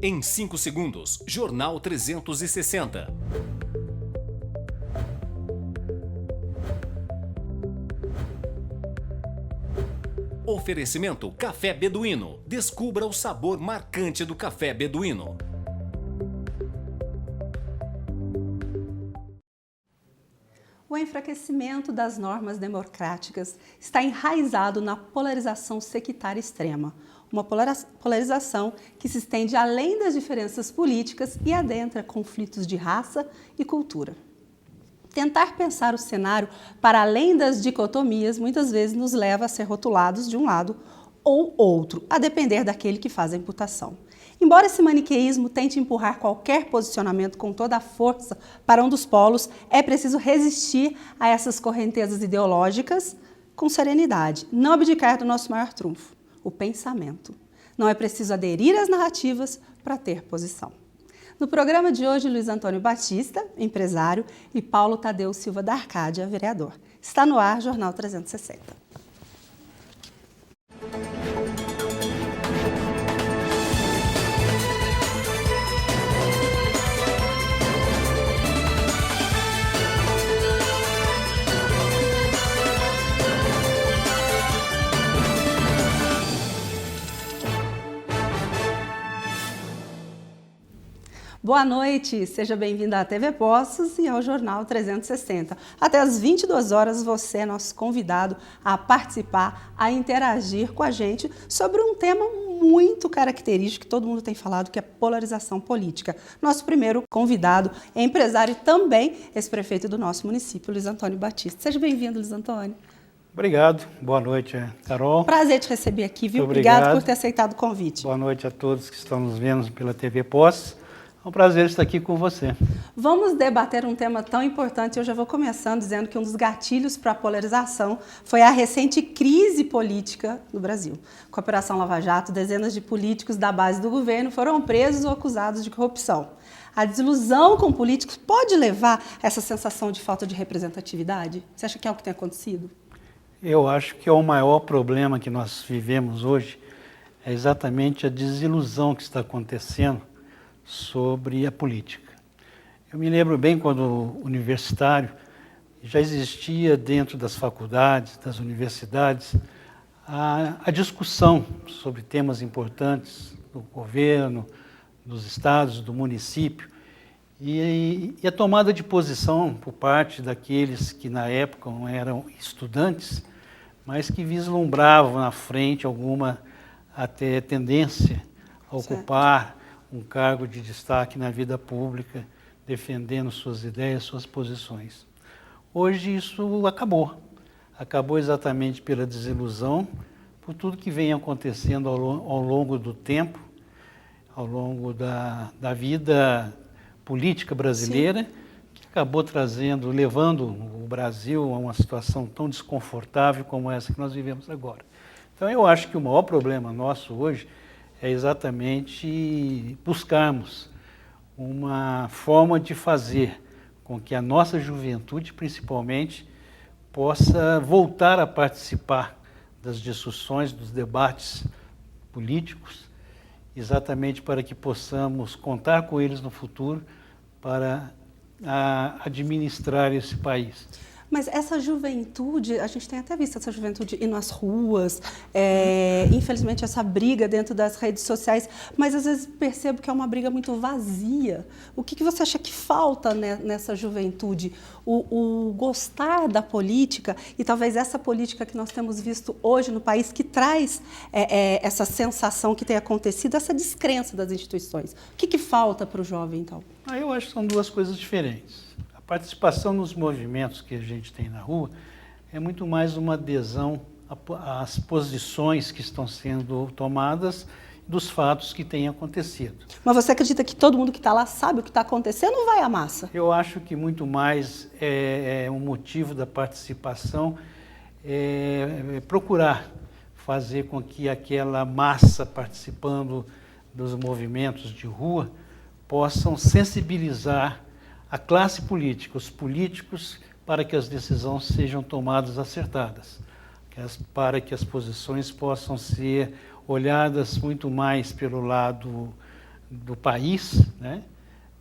Em 5 segundos, Jornal 360. Oferecimento Café Beduíno. Descubra o sabor marcante do café beduíno. O enfraquecimento das normas democráticas está enraizado na polarização sectária extrema, uma polarização que se estende além das diferenças políticas e adentra conflitos de raça e cultura. Tentar pensar o cenário para além das dicotomias muitas vezes nos leva a ser rotulados de um lado ou outro, a depender daquele que faz a imputação. Embora esse maniqueísmo tente empurrar qualquer posicionamento com toda a força para um dos polos, é preciso resistir a essas correntezas ideológicas com serenidade, não abdicar do nosso maior trunfo, o pensamento. Não é preciso aderir às narrativas para ter posição. No programa de hoje, Luiz Antônio Batista, empresário, e Paulo Tadeu Silva da Arcádia, vereador. Está no ar, Jornal 360. Boa noite, seja bem-vindo à TV Poços e ao Jornal 360. Até às 22 horas você é nosso convidado a participar, a interagir com a gente sobre um tema muito característico que todo mundo tem falado, que é polarização política. Nosso primeiro convidado é empresário e também ex-prefeito do nosso município, Luiz Antônio Batista. Seja bem-vindo, Luiz Antônio. Obrigado, boa noite, Carol. Prazer te receber aqui, viu? Obrigado por ter aceitado o convite. Boa noite a todos que estão nos vendo pela TV Poços. É um prazer estar aqui com você. Vamos debater um tema tão importante. Eu já vou começando dizendo que um dos gatilhos para a polarização foi a recente crise política no Brasil. Com a Operação Lava Jato, dezenas de políticos da base do governo foram presos ou acusados de corrupção. A desilusão com políticos pode levar a essa sensação de falta de representatividade? Você acha que é o que tem acontecido? Eu acho que o maior problema que nós vivemos hoje é exatamente a desilusão que está acontecendo sobre a política. Eu me lembro bem quando universitário, já existia dentro das faculdades, das universidades, a discussão sobre temas importantes do governo, dos estados, do município, e a tomada de posição por parte daqueles que na época não eram estudantes, mas que vislumbravam na frente alguma até tendência a ocupar um cargo de destaque na vida pública, defendendo suas ideias, suas posições. Hoje isso acabou. Acabou exatamente pela desilusão, por tudo que vem acontecendo ao longo do tempo, ao longo da vida política brasileira, que acabou levando o Brasil a uma situação tão desconfortável como essa que nós vivemos agora. Então eu acho que o maior problema nosso hoje é exatamente buscarmos uma forma de fazer com que a nossa juventude, principalmente, possa voltar a participar das discussões, dos debates políticos, exatamente para que possamos contar com eles no futuro para administrar esse país. Mas essa juventude, a gente tem até visto essa juventude ir nas ruas, infelizmente essa briga dentro das redes sociais, mas às vezes percebo que é uma briga muito vazia. O que você acha que falta nessa juventude? O gostar da política e talvez essa política que nós temos visto hoje no país que traz essa sensação que tem acontecido, essa descrença das instituições. O que falta para o jovem, então? Eu acho que são duas coisas diferentes. A participação nos movimentos que a gente tem na rua é muito mais uma adesão às posições que estão sendo tomadas dos fatos que têm acontecido. Mas você acredita que todo mundo que está lá sabe o que está acontecendo ou vai à massa? Eu acho que muito mais um motivo da participação é procurar fazer com que aquela massa participando dos movimentos de rua possam sensibilizar a classe política, os políticos, para que as decisões sejam tomadas acertadas, para que as posições possam ser olhadas muito mais pelo lado do país, né,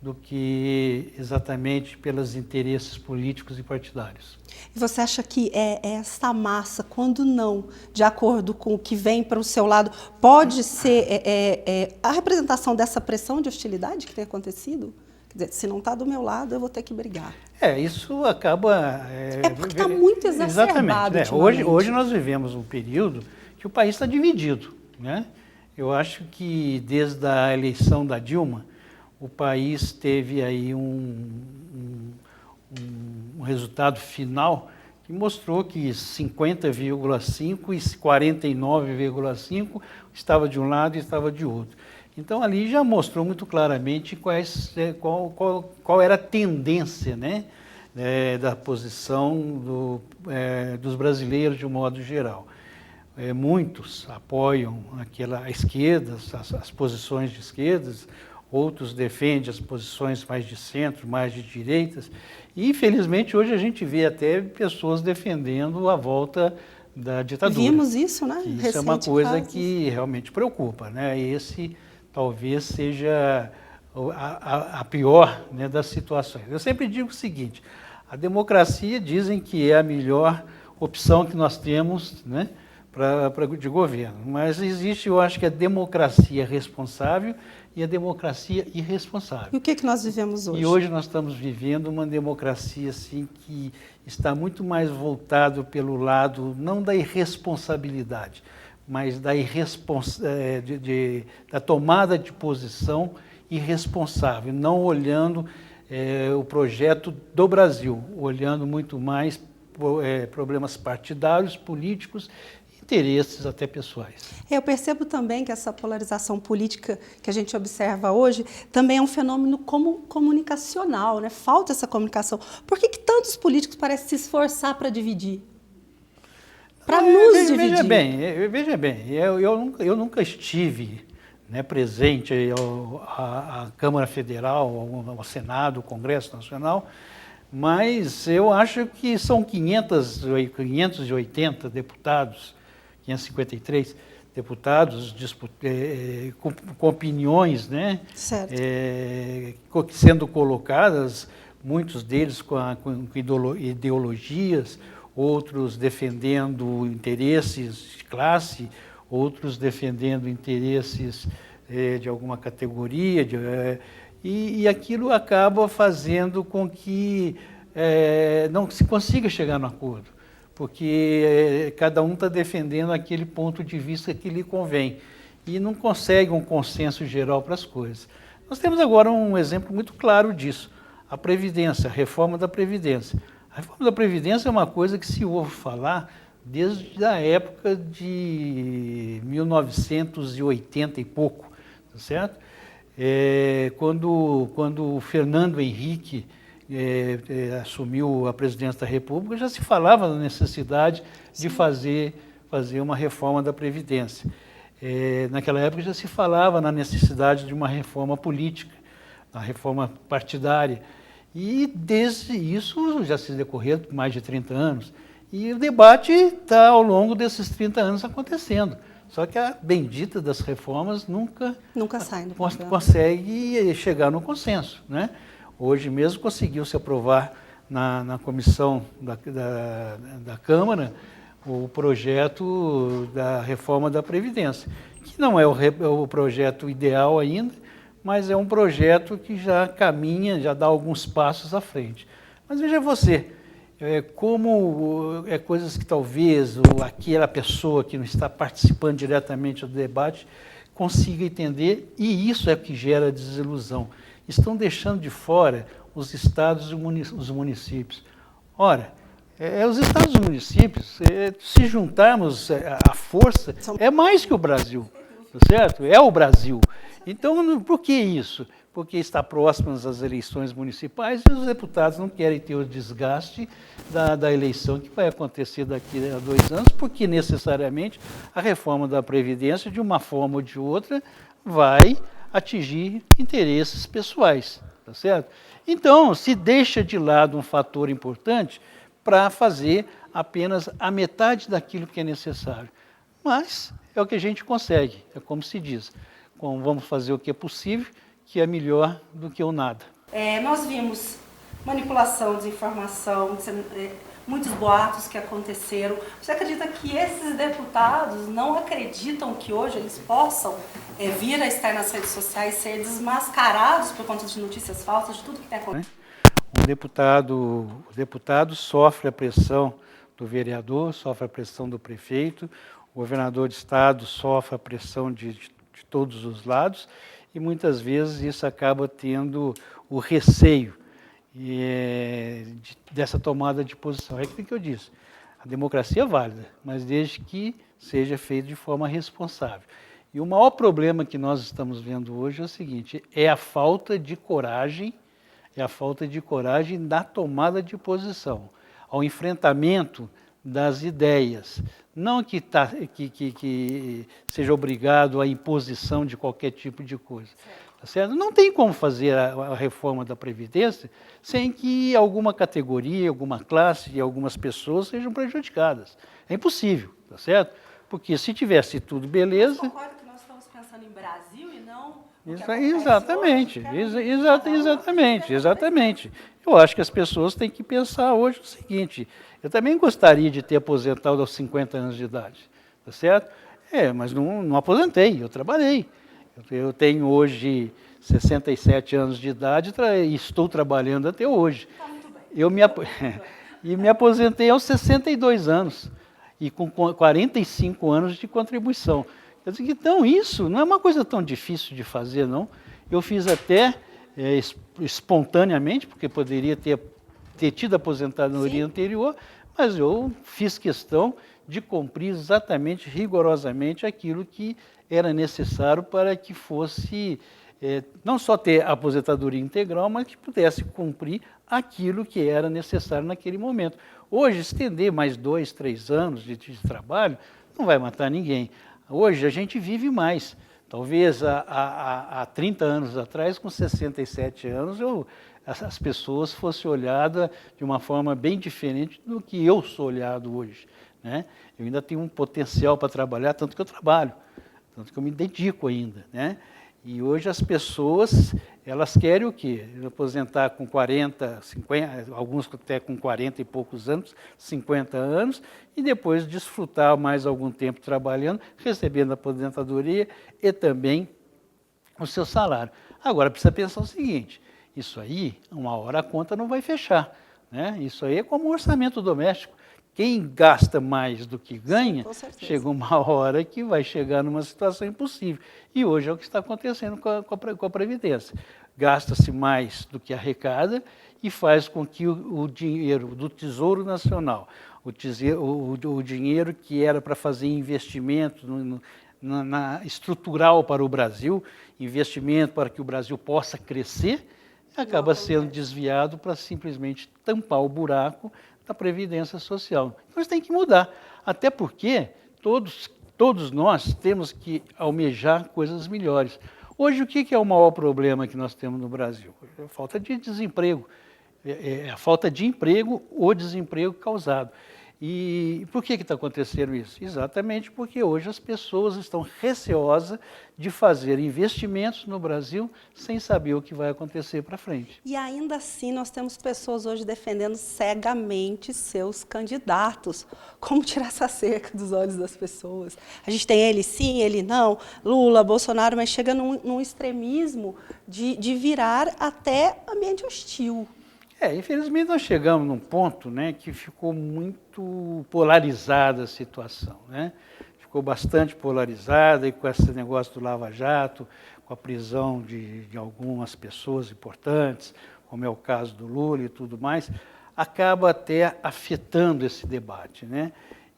do que exatamente pelos interesses políticos e partidários. E você acha que essa massa, quando não de acordo com o que vem para o seu lado, pode ser a representação dessa pressão de hostilidade que tem acontecido? Quer dizer, se não está do meu lado, eu vou ter que brigar. Isso acaba... porque está muito exacerbado. Exatamente. Né? Hoje nós vivemos um período que o país está dividido, né? Eu acho que desde a eleição da Dilma, o país teve aí um resultado final que mostrou que 50,5% e 49,5% estava de um lado e estava de outro. Então, ali já mostrou muito claramente qual era a tendência, né, da posição dos brasileiros de um modo geral. Muitos apoiam a esquerda, as posições de esquerdas, outros defendem as posições mais de centro, mais de direitas, e infelizmente hoje a gente vê até pessoas defendendo a volta da ditadura. Vimos isso, né? Isso é uma coisa que realmente preocupa, né? Esse talvez seja a pior, né, das situações. Eu sempre digo o seguinte: a democracia dizem que é a melhor opção que nós temos, né, de governo, mas existe, eu acho que a democracia responsável e a democracia irresponsável. E o que nós vivemos hoje? E hoje nós estamos vivendo uma democracia assim, que está muito mais voltado pelo lado, não da irresponsabilidade, mas da tomada de posição irresponsável, não olhando o projeto do Brasil, olhando muito mais problemas partidários, políticos, interesses até pessoais. Eu percebo também que essa polarização política que a gente observa hoje também é um fenômeno comunicacional, né? Falta essa comunicação. Por que tantos políticos parecem se esforçar para dividir? Para nos dividir? Veja bem, eu nunca estive, né, presente à Câmara Federal, ao Senado, ao Congresso Nacional, mas eu acho que são 580 deputados, 553 deputados com opiniões, né, sendo colocadas, muitos deles com ideologias, outros defendendo interesses de classe, outros defendendo interesses de alguma categoria, e aquilo acaba fazendo com que não se consiga chegar no acordo, porque cada um está defendendo aquele ponto de vista que lhe convém e não consegue um consenso geral para as coisas. Nós temos agora um exemplo muito claro disso, a Previdência, a reforma da Previdência. A reforma da Previdência é uma coisa que se ouve falar desde a época de 1980 e pouco, tá certo? Quando o Fernando Henrique assumiu a presidência da República, já se falava da necessidade de fazer uma reforma da Previdência. Naquela época já se falava na necessidade de uma reforma política, uma reforma partidária. E desde isso já se decorreram mais de 30 anos. E o debate está ao longo desses 30 anos acontecendo. Só que a bendita das reformas nunca sai do consegue chegar no consenso, né? Hoje mesmo conseguiu-se aprovar na comissão da Câmara o projeto da reforma da Previdência, que não é o projeto ideal ainda, mas é um projeto que já caminha, já dá alguns passos à frente. Mas veja você, como coisas que talvez aquela pessoa que não está participando diretamente do debate consiga entender, e isso é o que gera desilusão. Estão deixando de fora os estados e os municípios. Ora, os estados e os municípios, se juntarmos a força, é mais que o Brasil, tá certo? É o Brasil. Então, por que isso? Porque está próximas as eleições municipais e os deputados não querem ter o desgaste da eleição que vai acontecer daqui a 2 anos, porque necessariamente a reforma da Previdência, de uma forma ou de outra, vai atingir interesses pessoais, tá certo? Então, se deixa de lado um fator importante para fazer apenas a metade daquilo que é necessário. Mas é o que a gente consegue, é como se diz. vamos fazer o que é possível, que é melhor do que o nada. Nós vimos manipulação, desinformação, muitos boatos que aconteceram. Você acredita que esses deputados não acreditam que hoje eles possam vir a estar nas redes sociais, ser desmascarados por conta de notícias falsas, de tudo que tem acontecido? O deputado sofre a pressão do vereador, sofre a pressão do prefeito, o governador de estado sofre a pressão de todos os lados e muitas vezes isso acaba tendo o receio dessa tomada de posição. É aquilo que eu disse, a democracia é válida, mas desde que seja feito de forma responsável. E o maior problema que nós estamos vendo hoje é o seguinte, é a falta de coragem na tomada de posição, ao enfrentamento das ideias. Não que seja obrigado à imposição de qualquer tipo de coisa. Tá certo? Não tem como fazer a reforma da Previdência sem que alguma categoria, alguma classe e algumas pessoas sejam prejudicadas. É impossível, tá certo? Porque se tivesse tudo beleza... Eu concordo que nós estamos pensando em Brasil e não... Exatamente. Eu acho que as pessoas têm que pensar hoje o seguinte, eu também gostaria de ter aposentado aos 50 anos de idade, tá certo? Mas não aposentei, eu trabalhei. Eu tenho hoje 67 anos de idade e estou trabalhando até hoje. Está muito bem. E me aposentei aos 62 anos e com 45 anos de contribuição. Então, isso não é uma coisa tão difícil de fazer, não. Eu fiz até espontaneamente, porque poderia ter tido aposentadoria anterior, mas eu fiz questão de cumprir exatamente, rigorosamente, aquilo que era necessário para que fosse, não só ter a aposentadoria integral, mas que pudesse cumprir aquilo que era necessário naquele momento. Hoje, estender mais 2, 3 anos de trabalho não vai matar ninguém. Hoje a gente vive mais. Talvez há 30 anos atrás, com 67 anos, as pessoas fossem olhadas de uma forma bem diferente do que eu sou olhado hoje, né? Eu ainda tenho um potencial para trabalhar, tanto que eu trabalho, tanto que eu me dedico ainda, né? E hoje as pessoas, elas querem o quê? Aposentar com 40, 50, alguns até com 40 e poucos anos, 50 anos, e depois desfrutar mais algum tempo trabalhando, recebendo a aposentadoria e também o seu salário. Agora, precisa pensar o seguinte, isso aí, uma hora a conta não vai fechar, né? Isso aí é como um orçamento doméstico. Quem gasta mais do que ganha, chega uma hora que vai chegar numa situação impossível. E hoje é o que está acontecendo com a Previdência. Gasta-se mais do que arrecada e faz com que o dinheiro do Tesouro Nacional, o dinheiro que era para fazer investimento estrutural para o Brasil, investimento para que o Brasil possa crescer, acaba sendo desviado para simplesmente tampar o buraco da Previdência Social. Então isso tem que mudar, até porque todos nós temos que almejar coisas melhores. Hoje, o que é o maior problema que nós temos no Brasil? A falta de desemprego, a falta de emprego ou desemprego causado. E por que está acontecendo isso? Exatamente porque hoje as pessoas estão receosas de fazer investimentos no Brasil sem saber o que vai acontecer para frente. E ainda assim nós temos pessoas hoje defendendo cegamente seus candidatos. Como tirar essa cerca dos olhos das pessoas? A gente tem ele sim, ele não, Lula, Bolsonaro, mas chega num extremismo de virar até ambiente hostil. Infelizmente nós chegamos num ponto, né, que ficou muito polarizada a situação, né? Ficou bastante polarizada e com esse negócio do Lava Jato, com a prisão de algumas pessoas importantes, como é o caso do Lula e tudo mais, acaba até afetando esse debate, né?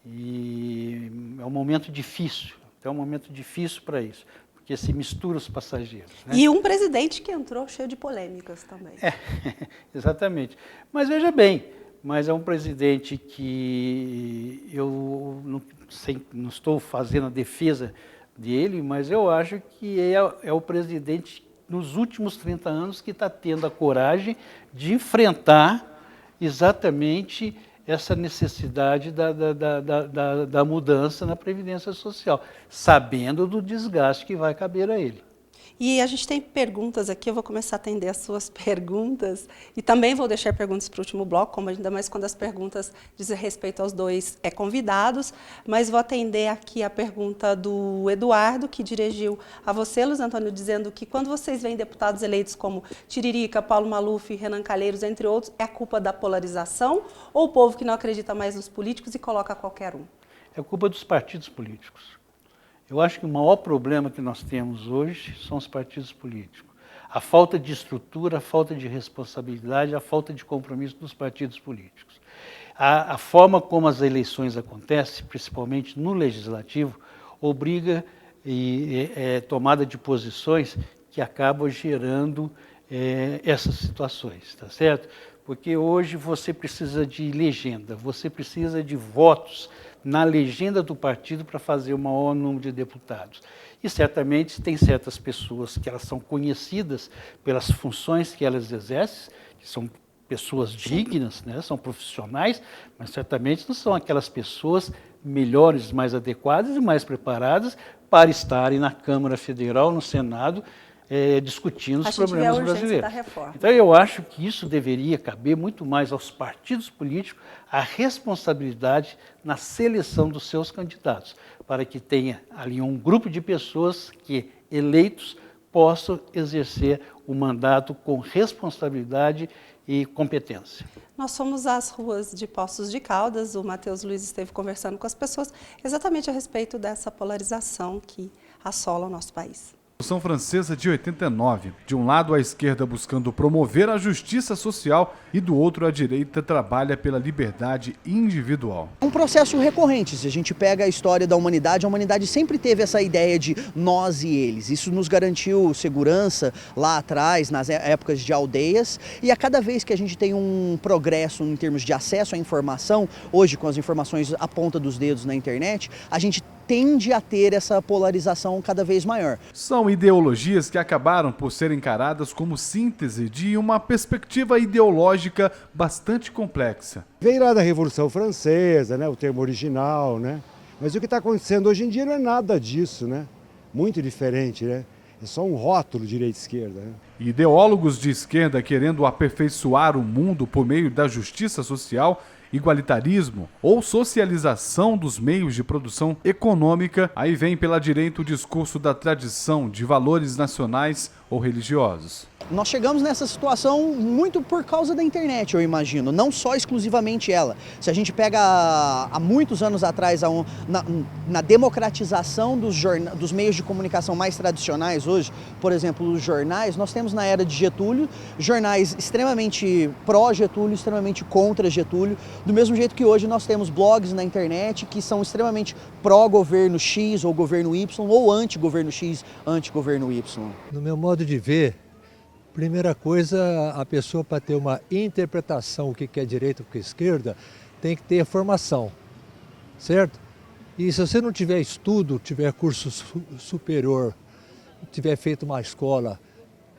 E é um momento difícil, para isso. Porque se mistura os passageiros. Né? E um presidente que entrou cheio de polêmicas também. Exatamente. Mas veja bem, é um presidente que eu não estou fazendo a defesa dele, mas eu acho que é o presidente nos últimos 30 anos que está tendo a coragem de enfrentar exatamente essa necessidade da mudança na Previdência Social, sabendo do desgaste que vai caber a ele. E a gente tem perguntas aqui, eu vou começar a atender as suas perguntas e também vou deixar perguntas para o último bloco, como ainda mais quando as perguntas dizem respeito aos dois convidados, mas vou atender aqui a pergunta do Eduardo, que dirigiu a você, Luiz Antônio, dizendo que quando vocês veem deputados eleitos como Tiririca, Paulo Maluf, Renan Calheiros, entre outros, é culpa da polarização ou o povo que não acredita mais nos políticos e coloca qualquer um? É culpa dos partidos políticos. Eu acho que o maior problema que nós temos hoje são os partidos políticos. A falta de estrutura, a falta de responsabilidade, a falta de compromisso dos partidos políticos. A forma como as eleições acontecem, principalmente no legislativo, obriga tomada de posições que acabam gerando essas situações, tá certo? Porque hoje você precisa de legenda, você precisa de votos na legenda do partido para fazer o maior número de deputados. E certamente tem certas pessoas que elas são conhecidas pelas funções que elas exercem, que são pessoas dignas, né? São profissionais, mas certamente não são aquelas pessoas melhores, mais adequadas e mais preparadas para estarem na Câmara Federal, no Senado, discutindo os problemas brasileiros. Então eu acho que isso deveria caber muito mais aos partidos políticos a responsabilidade na seleção dos seus candidatos, para que tenha ali um grupo de pessoas que, eleitos, possam exercer o mandato com responsabilidade e competência. Nós fomos às ruas de Poços de Caldas, o Matheus Luiz esteve conversando com as pessoas exatamente a respeito dessa polarização que assola o nosso país. Revolução Francesa de 89. De um lado, a esquerda buscando promover a justiça social e do outro, a direita trabalha pela liberdade individual. É um processo recorrente. Se a gente pega a história da humanidade, a humanidade sempre teve essa ideia de nós e eles. Isso nos garantiu segurança lá atrás, nas épocas de aldeias. E a cada vez que a gente tem um progresso em termos de acesso à informação, hoje com as informações à ponta dos dedos na internet, a gente tende a ter essa polarização cada vez maior. São ideologias que acabaram por ser encaradas como síntese de uma perspectiva ideológica bastante complexa. Vem lá da Revolução Francesa, né, o termo original, né? Mas o que está acontecendo hoje em dia não é nada disso, né? Muito diferente, né? É só um rótulo direita e esquerda, né? Ideólogos de esquerda querendo aperfeiçoar o mundo por meio da justiça social, igualitarismo ou socialização dos meios de produção econômica, aí vem pela direita o discurso da tradição de valores nacionais ou religiosos. Nós chegamos nessa situação muito por causa da internet, eu imagino, não só exclusivamente ela. Se a gente pega há muitos anos atrás, na democratização dos meios de comunicação mais tradicionais hoje, por exemplo, os jornais, nós temos na era de Getúlio, jornais extremamente pró-Getúlio, extremamente contra Getúlio, do mesmo jeito que hoje nós temos blogs na internet que são extremamente pró-governo X ou governo Y, ou anti-governo X, anti-governo Y. No meu modo de ver, primeira coisa, a pessoa para ter uma interpretação o que é direita e o que é esquerda, tem que ter formação, certo? E se você não tiver estudo, tiver curso superior, tiver feito uma escola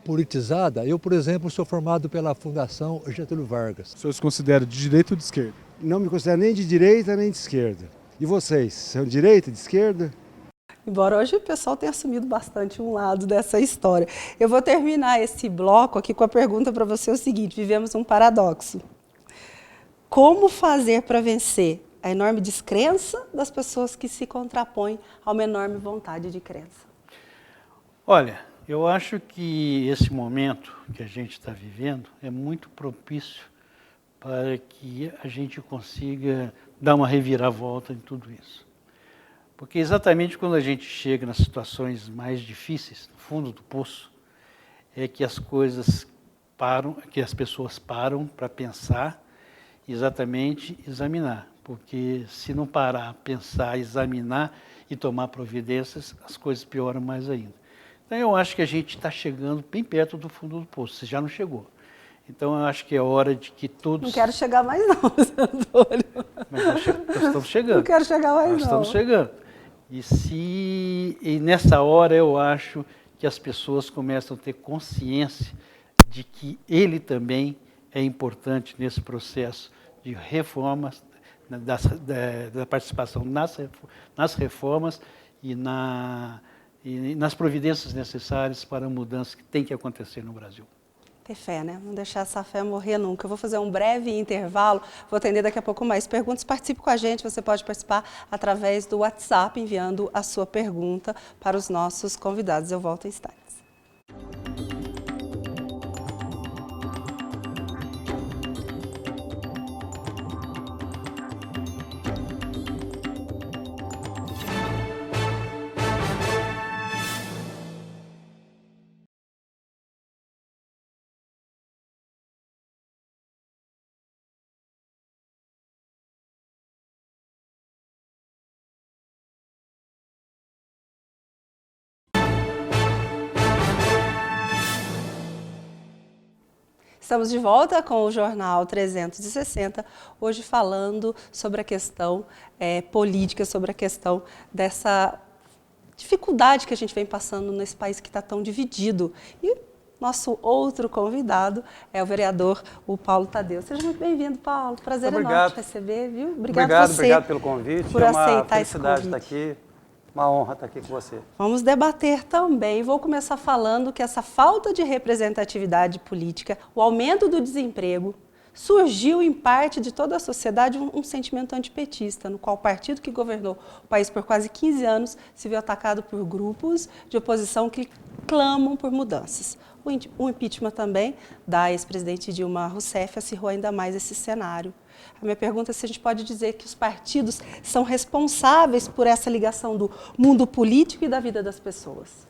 politizada, eu, por exemplo, sou formado pela Fundação Getúlio Vargas. O senhor se considera de direita ou de esquerda? Não me considero nem de direita nem de esquerda. E vocês, são de direita, de esquerda? Embora hoje o pessoal tenha assumido bastante um lado dessa história. Eu vou terminar esse bloco aqui com a pergunta para você o seguinte: vivemos um paradoxo. Como fazer para vencer a enorme descrença das pessoas que se contrapõem a uma enorme vontade de crença? Olha, eu acho que esse momento que a gente está vivendo é muito propício para que a gente consiga dar uma reviravolta em tudo isso. Porque exatamente quando a gente chega nas situações mais difíceis, no fundo do poço, é que as coisas param, que as pessoas param para pensar, exatamente examinar. Porque se não parar, pensar, examinar e tomar providências, as coisas pioram mais ainda. Então eu acho que a gente está chegando bem perto do fundo do poço, se já não chegou. Então eu acho que é hora de que todos... Não quero chegar mais não, Antônio. Mas nós estamos chegando. Não quero chegar mais não. Nós estamos chegando. E nessa hora eu acho que as pessoas começam a ter consciência de que ele também é importante nesse processo de reformas, da participação nas reformas e e nas providências necessárias para a mudança que tem que acontecer no Brasil. Ter fé, né? Não deixar essa fé morrer nunca. Eu vou fazer um breve intervalo, vou atender daqui a pouco mais perguntas. Participe com a gente, você pode participar através do WhatsApp, enviando a sua pergunta para os nossos convidados. Eu volto em instantes. Estamos de volta com o Jornal 360, hoje falando sobre a questão política, sobre a questão dessa dificuldade que a gente vem passando nesse país que está tão dividido. E nosso outro convidado é o vereador, o Paulo Tadeu. Seja muito bem-vindo, Paulo. Prazer enorme te receber, viu? Obrigado pelo convite. Por aceitar esse felicidade convite. estar aqui. Uma honra estar aqui com você. Vamos debater também. Vou começar falando que essa falta de representatividade política, o aumento do desemprego, surgiu em parte de toda a sociedade um sentimento antipetista, no qual o partido que governou o país por quase 15 anos se viu atacado por grupos de oposição que clamam por mudanças. O impeachment também da ex-presidente Dilma Rousseff acirrou ainda mais esse cenário. A minha pergunta é se a gente pode dizer que os partidos são responsáveis por essa ligação do mundo político e da vida das pessoas.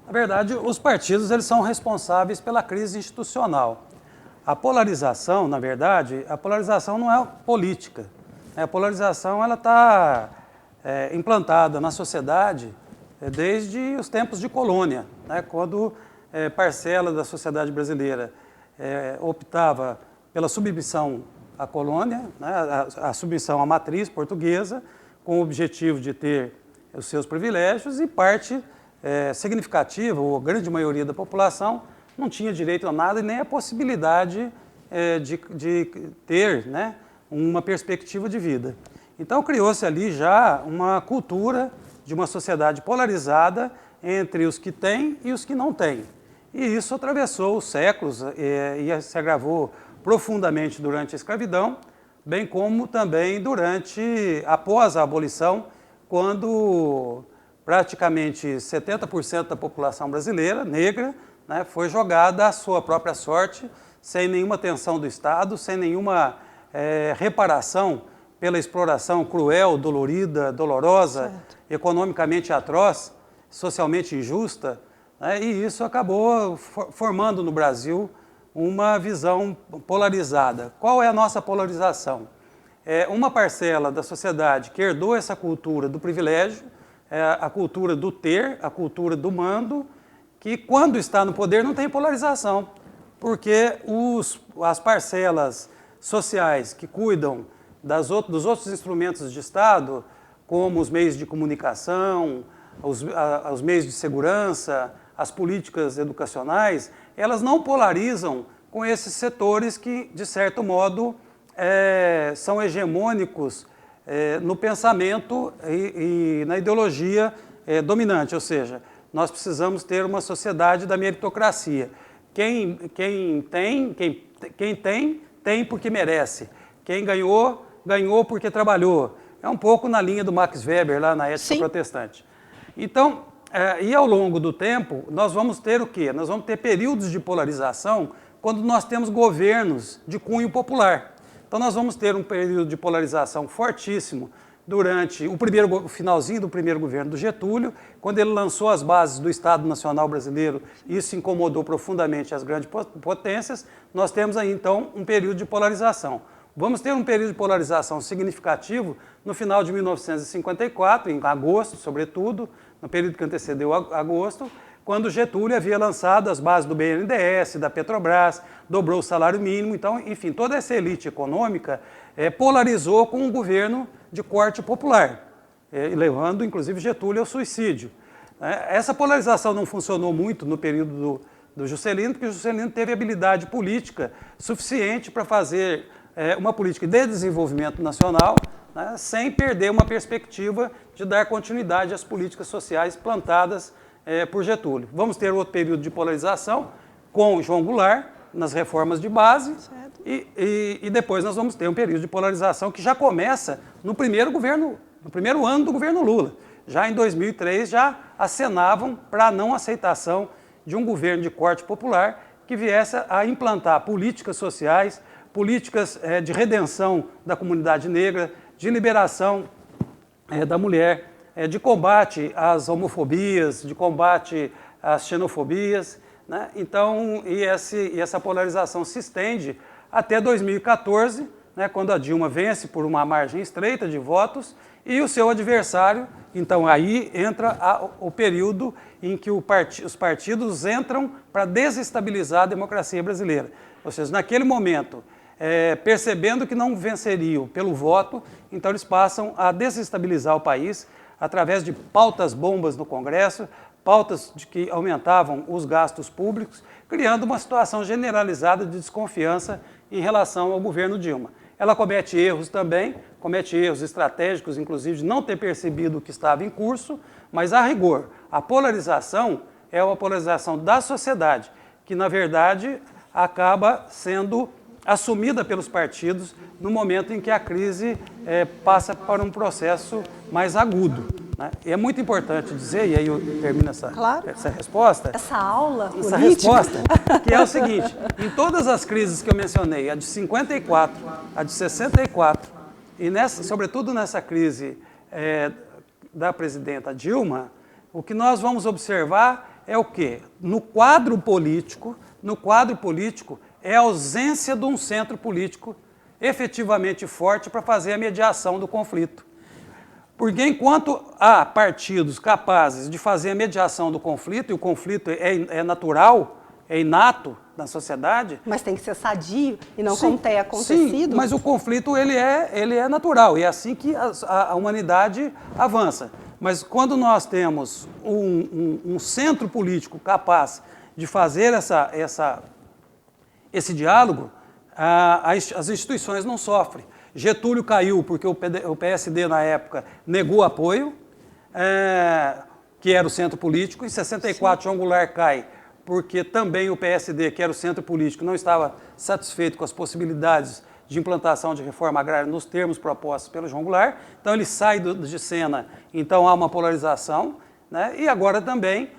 Na verdade, os partidos eles são responsáveis pela crise institucional. A polarização, na verdade, a polarização não é política. A polarização ela está implantada na sociedade desde os tempos de colônia, né, quando parcela da sociedade brasileira optava pela submissão à colônia, né, a submissão à matriz portuguesa, com o objetivo de ter os seus privilégios, e parte significativa, ou a grande maioria da população, não tinha direito a nada e nem a possibilidade de ter, né, uma perspectiva de vida. Então criou-se ali já uma cultura de uma sociedade polarizada entre os que têm e os que não têm. E isso atravessou os séculos e se agravou profundamente durante a escravidão, bem como também após a abolição, quando praticamente 70% da população brasileira, negra, né, foi jogada à sua própria sorte, sem nenhuma atenção do Estado, sem nenhuma reparação pela exploração cruel, dolorida, dolorosa, certo, economicamente atroz, socialmente injusta, né, e isso acabou formando no Brasil uma visão polarizada. Qual é a nossa polarização? Uma parcela da sociedade que herdou essa cultura do privilégio, a cultura do ter, a cultura do mando, que quando está no poder não tem polarização, porque as parcelas sociais que cuidam dos outros instrumentos de Estado, como os meios de comunicação, os meios de segurança, as políticas educacionais, elas não polarizam com esses setores que, de certo modo, são hegemônicos no pensamento e na ideologia dominante, ou seja, nós precisamos ter uma sociedade da meritocracia. Quem tem porque merece. Quem ganhou, ganhou porque trabalhou. É um pouco na linha do Max Weber, lá na Ética Protestante. Então, e ao longo do tempo, nós vamos ter o quê? Nós vamos ter períodos de polarização quando nós temos governos de cunho popular. Então, nós vamos ter um período de polarização fortíssimo durante o finalzinho do primeiro governo do Getúlio, quando ele lançou as bases do Estado Nacional Brasileiro, isso incomodou profundamente as grandes potências. Nós temos aí, então, um período de polarização. Vamos ter um período de polarização significativo no final de 1954, em agosto, sobretudo, no período que antecedeu agosto, quando Getúlio havia lançado as bases do BNDES, da Petrobras, dobrou o salário mínimo. Então, enfim, toda essa elite econômica polarizou com um governo de corte popular, levando, inclusive, Getúlio ao suicídio. Essa polarização não funcionou muito no período do Juscelino, porque o Juscelino teve habilidade política suficiente para fazer uma política de desenvolvimento nacional, né, sem perder uma perspectiva de dar continuidade às políticas sociais plantadas por Getúlio. Vamos ter outro período de polarização com João Goulart, nas reformas de base, e depois nós vamos ter um período de polarização que já começa no primeiro ano do governo Lula. Já em 2003 já acenavam para a não aceitação de um governo de corte popular que viesse a implantar políticas sociais, políticas de redenção da comunidade negra, de liberação da mulher, de combate às homofobias, de combate às xenofobias, né? Então, essa polarização se estende até 2014, né, quando a Dilma vence por uma margem estreita de votos e o seu adversário, então aí entra o período em que os partidos entram para desestabilizar a democracia brasileira. Ou seja, naquele momento, percebendo que não venceriam pelo voto, então eles passam a desestabilizar o país através de pautas bombas no Congresso, pautas que aumentavam os gastos públicos, criando uma situação generalizada de desconfiança em relação ao governo Dilma. Ela comete erros também, comete erros estratégicos, inclusive de não ter percebido o que estava em curso, mas a rigor, a polarização é uma polarização da sociedade, que na verdade acaba sendo assumida pelos partidos no momento em que a crise passa para um processo mais agudo, né? E é muito importante dizer, e aí eu termino essa resposta. Essa aula Essa política. resposta, que é o seguinte, em todas as crises que eu mencionei, a de 54, a de 64, e sobretudo nessa crise da presidenta Dilma, o que nós vamos observar é o quê? No quadro político, é a ausência de um centro político efetivamente forte para fazer a mediação do conflito. Porque enquanto há partidos capazes de fazer a mediação do conflito, e o conflito é natural, é inato na sociedade... Mas tem que ser sadio e não como tem acontecido. Sim, mas o conflito ele é natural, e é assim que a humanidade avança. Mas quando nós temos um centro político capaz de fazer esse diálogo, as instituições não sofrem. Getúlio caiu porque o PSD, na época, negou apoio, que era o centro político. Em 64, João Goulart cai porque também o PSD, que era o centro político, não estava satisfeito com as possibilidades de implantação de reforma agrária nos termos propostos pelo João Goulart. Então, ele sai de cena, então há uma polarização, né? E agora também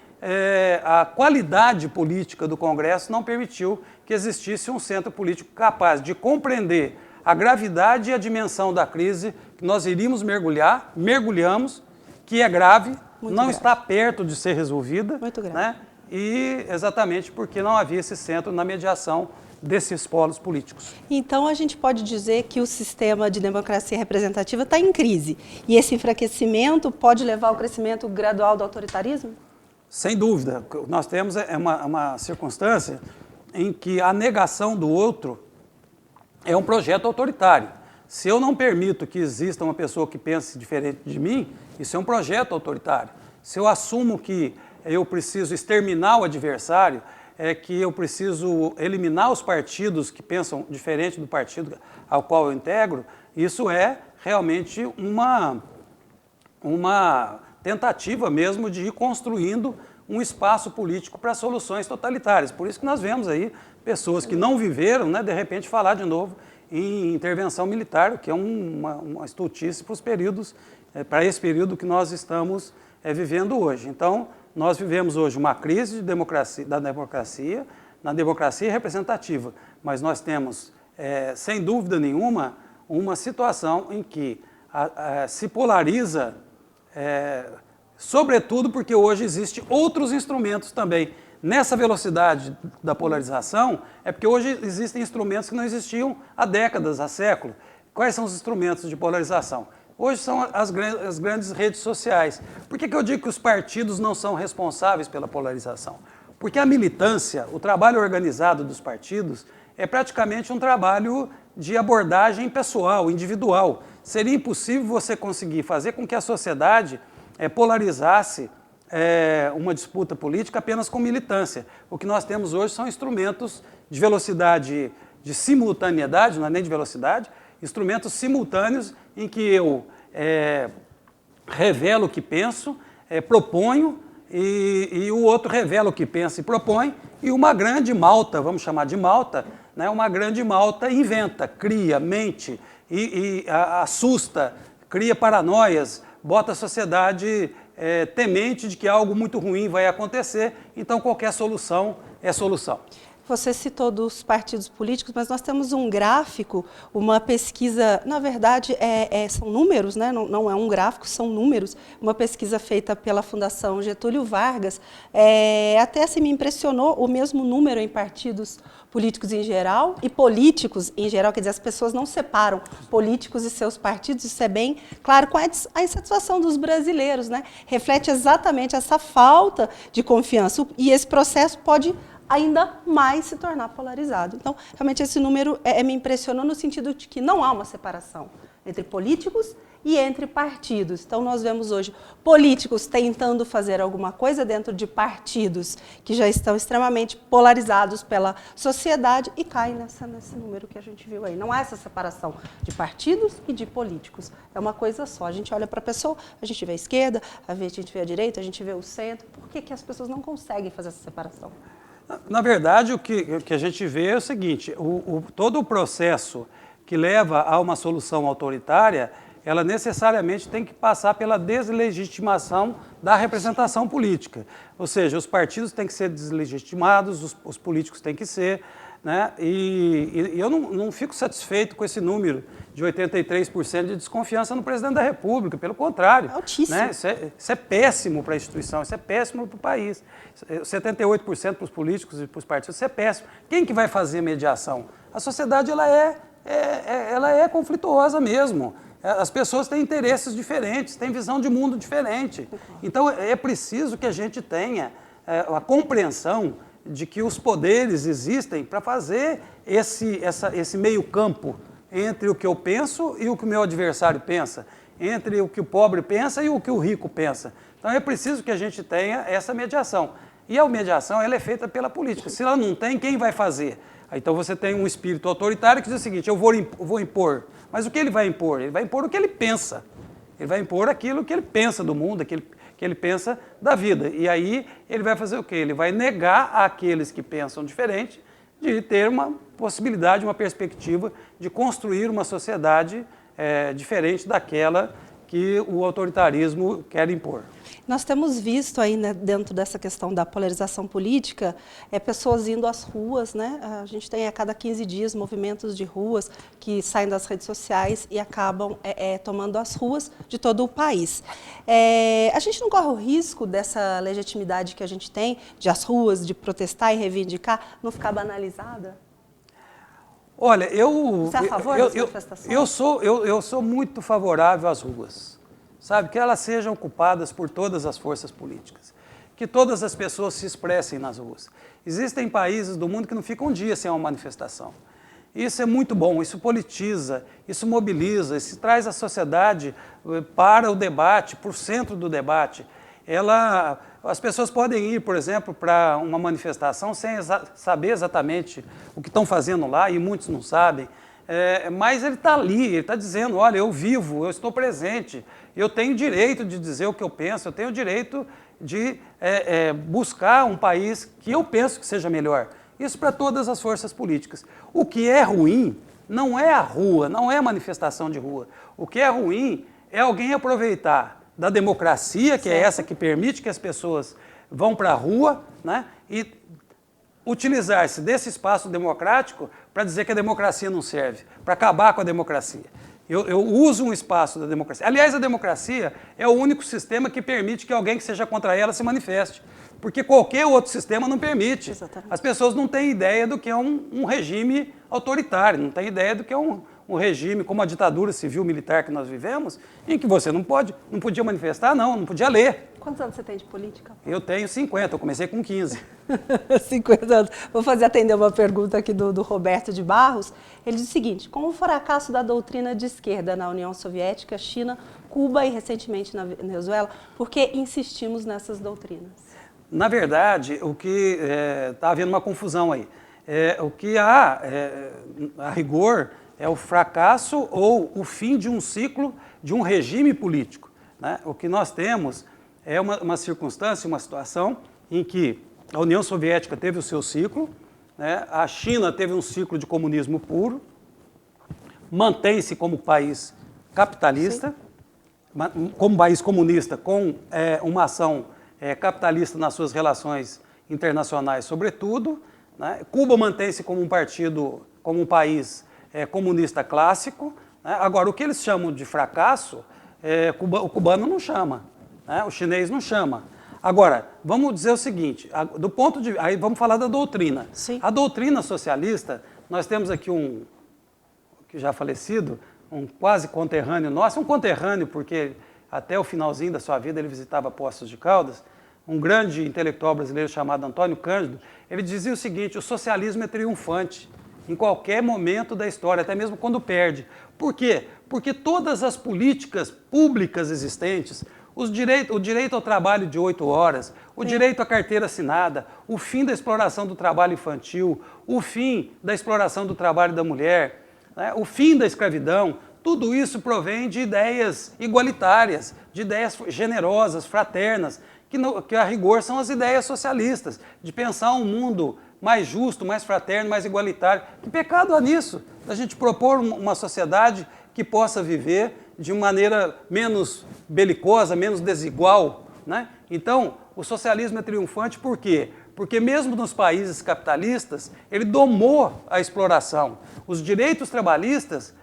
a qualidade política do Congresso não permitiu que existisse um centro político capaz de compreender a gravidade e a dimensão da crise que nós iríamos mergulhamos, que é grave, não está perto de ser resolvida. Muito grave. Né? E exatamente porque não havia esse centro na mediação desses polos políticos. Então, a gente pode dizer que o sistema de democracia representativa está em crise. E esse enfraquecimento pode levar ao crescimento gradual do autoritarismo? Sem dúvida. Nós temos uma circunstância em que a negação do outro é um projeto autoritário. Se eu não permito que exista uma pessoa que pense diferente de mim, isso é um projeto autoritário. Se eu assumo que eu preciso exterminar o adversário, que eu preciso eliminar os partidos que pensam diferente do partido ao qual eu integro, isso é realmente uma tentativa mesmo de ir construindo um espaço político para soluções totalitárias. Por isso que nós vemos aí pessoas que não viveram, né, de repente falar de novo em intervenção militar, que é uma estultice para os períodos, para esse período que nós estamos vivendo hoje. Então, nós vivemos hoje uma crise da democracia, na democracia representativa, mas nós temos, sem dúvida nenhuma, uma situação em que se polariza, sobretudo porque hoje existem outros instrumentos também. Nessa velocidade da polarização, é porque hoje existem instrumentos que não existiam há décadas, há séculos. Quais são os instrumentos de polarização? Hoje são as grandes redes sociais. Por que eu digo que os partidos não são responsáveis pela polarização? Porque a militância, o trabalho organizado dos partidos, é praticamente um trabalho de abordagem pessoal, individual. Seria impossível você conseguir fazer com que a sociedade polarizasse uma disputa política apenas com militância. O que nós temos hoje são instrumentos de velocidade, de simultaneidade, não é nem de velocidade, instrumentos simultâneos em que eu revelo o que penso, proponho e o outro revela o que pensa e propõe, e uma grande malta, vamos chamar de malta, né? Uma grande malta inventa, cria, mente e assusta, cria paranoias, bota a sociedade temente de que algo muito ruim vai acontecer, então qualquer solução é solução. Você citou dos partidos políticos, mas nós temos um gráfico, uma pesquisa, na verdade são números, né? Não é um gráfico, são números, uma pesquisa feita pela Fundação Getúlio Vargas, até assim me impressionou o mesmo número em partidos políticos em geral e políticos em geral, quer dizer, as pessoas não separam políticos e seus partidos, isso é bem claro com a insatisfação dos brasileiros, né? Reflete exatamente essa falta de confiança e esse processo pode ainda mais se tornar polarizado. Então, realmente, esse número me impressionou no sentido de que não há uma separação entre políticos e entre partidos. Então, nós vemos hoje políticos tentando fazer alguma coisa dentro de partidos que já estão extremamente polarizados pela sociedade e caem nesse número que a gente viu aí. Não há essa separação de partidos e de políticos. É uma coisa só. A gente olha para a pessoa, a gente vê a esquerda, a gente vê a direita, a gente vê o centro. Por que as pessoas não conseguem fazer essa separação? Na verdade, o que a gente vê é o seguinte, todo o processo que leva a uma solução autoritária, ela necessariamente tem que passar pela deslegitimação da representação política. Ou seja, os partidos têm que ser deslegitimados, os políticos têm que ser, né? E eu não fico satisfeito com esse número de 83% de desconfiança no presidente da República, pelo contrário. Altíssimo. Né? Isso é péssimo para a instituição, isso é péssimo para o país. 78% para os políticos e para os partidos, isso é péssimo. Quem que vai fazer mediação? A sociedade ela é conflituosa mesmo. As pessoas têm interesses diferentes, têm visão de mundo diferente. Então é preciso que a gente tenha a compreensão de que os poderes existem para fazer esse meio campo entre o que eu penso e o que o meu adversário pensa, entre o que o pobre pensa e o que o rico pensa. Então é preciso que a gente tenha essa mediação. E a mediação ela é feita pela política. Se ela não tem, quem vai fazer? Então você tem um espírito autoritário que diz o seguinte, eu vou impor. Mas o que ele vai impor? Ele vai impor o que ele pensa. Ele vai impor aquilo que ele pensa do mundo, que ele pensa da vida. E aí ele vai fazer o quê? Ele vai negar àqueles que pensam diferente de ter uma possibilidade, uma perspectiva de construir uma sociedade diferente daquela que o autoritarismo quer impor. Nós temos visto aí, né, dentro dessa questão da polarização política, pessoas indo às ruas, né? A gente tem a cada 15 dias movimentos de ruas que saem das redes sociais e acabam tomando as ruas de todo o país. A gente não corre o risco dessa legitimidade que a gente tem, de as ruas, de protestar e reivindicar, não ficar banalizada? Olha, Você é a favor das manifestações? Eu sou muito favorável às ruas, sabe? Que elas sejam ocupadas por todas as forças políticas, que todas as pessoas se expressem nas ruas. Existem países do mundo que não ficam um dia sem uma manifestação. Isso é muito bom, isso politiza, isso mobiliza, isso traz a sociedade para o debate, para o centro do debate. As pessoas podem ir, por exemplo, para uma manifestação sem saber exatamente o que estão fazendo lá, e muitos não sabem, mas ele está ali, ele está dizendo, olha, eu vivo, eu estou presente, eu tenho direito de dizer o que eu penso, eu tenho direito de buscar um país que eu penso que seja melhor. Isso para todas as forças políticas. O que é ruim não é a rua, não é a manifestação de rua. O que é ruim é alguém aproveitar da democracia, que é essa que permite que as pessoas vão para a rua, né, e utilizar-se desse espaço democrático para dizer que a democracia não serve, para acabar com a democracia. Eu uso um espaço da democracia. Aliás, a democracia é o único sistema que permite que alguém que seja contra ela se manifeste, porque qualquer outro sistema não permite. Exatamente. As pessoas não têm ideia do que é um regime autoritário, não têm ideia do que é um regime como a ditadura civil-militar que nós vivemos, em que você não podia manifestar, não podia ler. Quantos anos você tem de política? Eu tenho 50, eu comecei com 15. 50 anos. Vou atender uma pergunta aqui do Roberto de Barros. Ele diz o seguinte, com o fracasso da doutrina de esquerda na União Soviética, China, Cuba e recentemente na Venezuela, por que insistimos nessas doutrinas? Na verdade, o que está havendo uma confusão aí. O que há, a rigor, é o fracasso ou o fim de um ciclo de um regime político, né? O que nós temos é uma circunstância, uma situação em que a União Soviética teve o seu ciclo, né? A China teve um ciclo de comunismo puro, mantém-se como país capitalista, como país comunista, com uma ação capitalista nas suas relações internacionais, sobretudo, né? Cuba mantém-se como um partido, como um país comunista clássico, né? Agora, o que eles chamam de fracasso, o cubano não chama, né? O chinês não chama. Agora, vamos dizer o seguinte, aí vamos falar da doutrina. Sim. A doutrina socialista, nós temos aqui um, que já falecido, um quase conterrâneo nosso, um conterrâneo porque até o finalzinho da sua vida ele visitava Poços de Caldas, um grande intelectual brasileiro chamado Antônio Cândido, ele dizia o seguinte: o socialismo é triunfante em qualquer momento da história, até mesmo quando perde. Por quê? Porque todas as políticas públicas existentes, o direito ao trabalho de 8 horas, o direito à carteira assinada, o fim da exploração do trabalho infantil, o fim da exploração do trabalho da mulher, né, o fim da escravidão, tudo isso provém de ideias igualitárias, de ideias generosas, fraternas, que a rigor são as ideias socialistas, de pensar um mundo mais justo, mais fraterno, mais igualitário. Que pecado há nisso, a gente propor uma sociedade que possa viver de maneira menos belicosa, menos desigual, né? Então, o socialismo é triunfante por quê? Porque mesmo nos países capitalistas, ele domou a exploração. Os direitos trabalhistas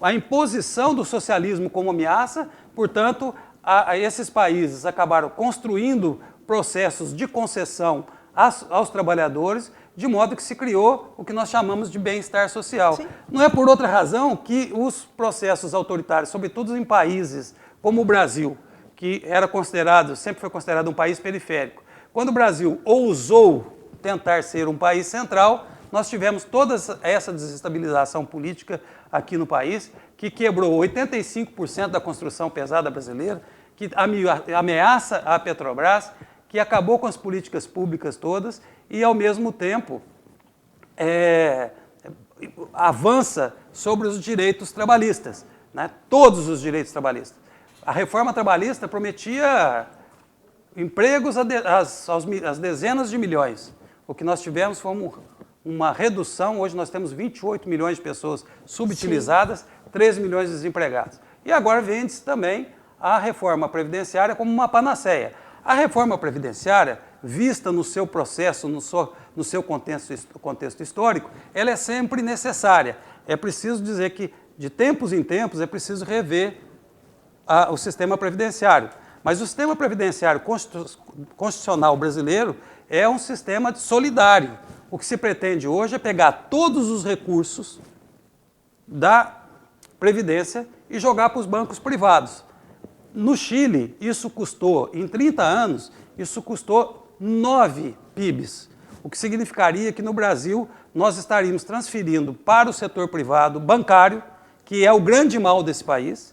a imposição do socialismo como ameaça, portanto, esses países acabaram construindo processos de concessão aos trabalhadores, de modo que se criou o que nós chamamos de bem-estar social. Sim. Não é por outra razão que os processos autoritários, sobretudo em países como o Brasil, que sempre foi considerado um país periférico, quando o Brasil ousou tentar ser um país central, nós tivemos toda essa desestabilização política aqui no país, que quebrou 85% da construção pesada brasileira, que ameaça a Petrobras, que acabou com as políticas públicas todas e, ao mesmo tempo, avança sobre os direitos trabalhistas, né? Todos os direitos trabalhistas. A reforma trabalhista prometia empregos às dezenas de milhões. O que nós tivemos foi uma redução. Hoje nós temos 28 milhões de pessoas subutilizadas, 13 milhões de desempregados. E agora vende-se também a reforma previdenciária como uma panaceia. A reforma previdenciária, vista no seu processo, no seu contexto histórico, ela é sempre necessária. É preciso dizer que, de tempos em tempos, é preciso rever o sistema previdenciário. Mas o sistema previdenciário constitucional brasileiro é um sistema solidário. O que se pretende hoje é pegar todos os recursos da Previdência e jogar para os bancos privados. No Chile, isso custou, em 30 anos, isso custou 9 PIBs, o que significaria que no Brasil nós estaríamos transferindo para o setor privado bancário, que é o grande mal desse país,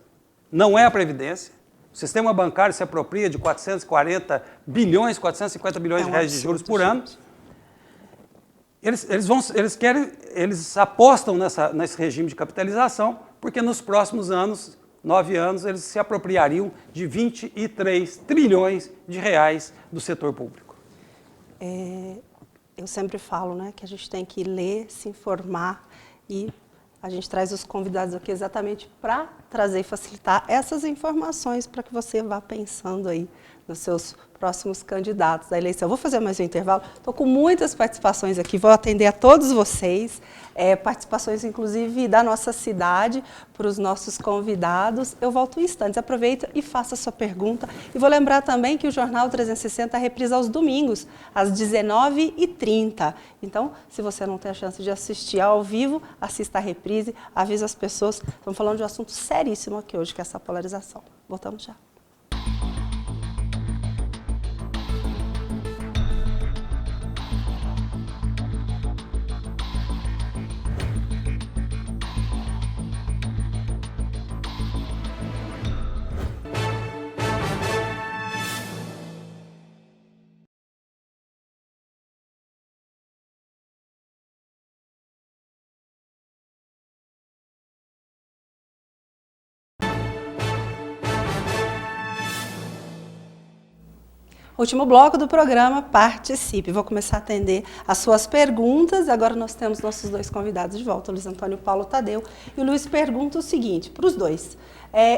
não é a Previdência. O sistema bancário se apropria de 450 bilhões de reais de juros por ano. Eles apostam nesse regime de capitalização, porque nos próximos 9 anos, eles se apropriariam de 23 trilhões de reais do setor público. Eu sempre falo, né, que a gente tem que ler, se informar, e a gente traz os convidados aqui exatamente para trazer e facilitar essas informações para que você vá pensando aí nos seus próximos candidatos da eleição. Eu vou fazer mais um intervalo. Estou com muitas participações aqui, vou atender a todos vocês, participações inclusive da nossa cidade, para os nossos convidados. Eu volto em instantes, aproveita e faça a sua pergunta. E vou lembrar também que o Jornal 360 reprisa aos domingos, às 19h30. Então, se você não tem a chance de assistir ao vivo, assista a reprise, avisa as pessoas. Estamos falando de um assunto seríssimo aqui hoje, que é essa polarização. Voltamos já. Último bloco do programa, participe. Vou começar a atender as suas perguntas. Agora nós temos nossos dois convidados de volta, o Luiz Antônio e o Paulo Tadeu. E o Luiz pergunta o seguinte, para os dois.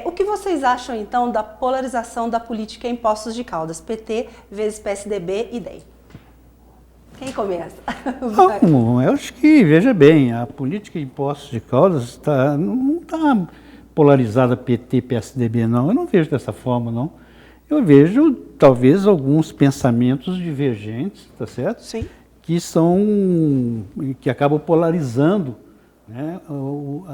O que vocês acham, então, da polarização da política em Poços de Caldas? PT vezes PSDB e DEM. Quem começa? Não, eu acho que, veja bem, a política em Poços de Caldas não está polarizada PT, PSDB, não. Eu não vejo dessa forma, não. Eu vejo, talvez, alguns pensamentos divergentes, tá certo? Sim. Que acabam polarizando, né,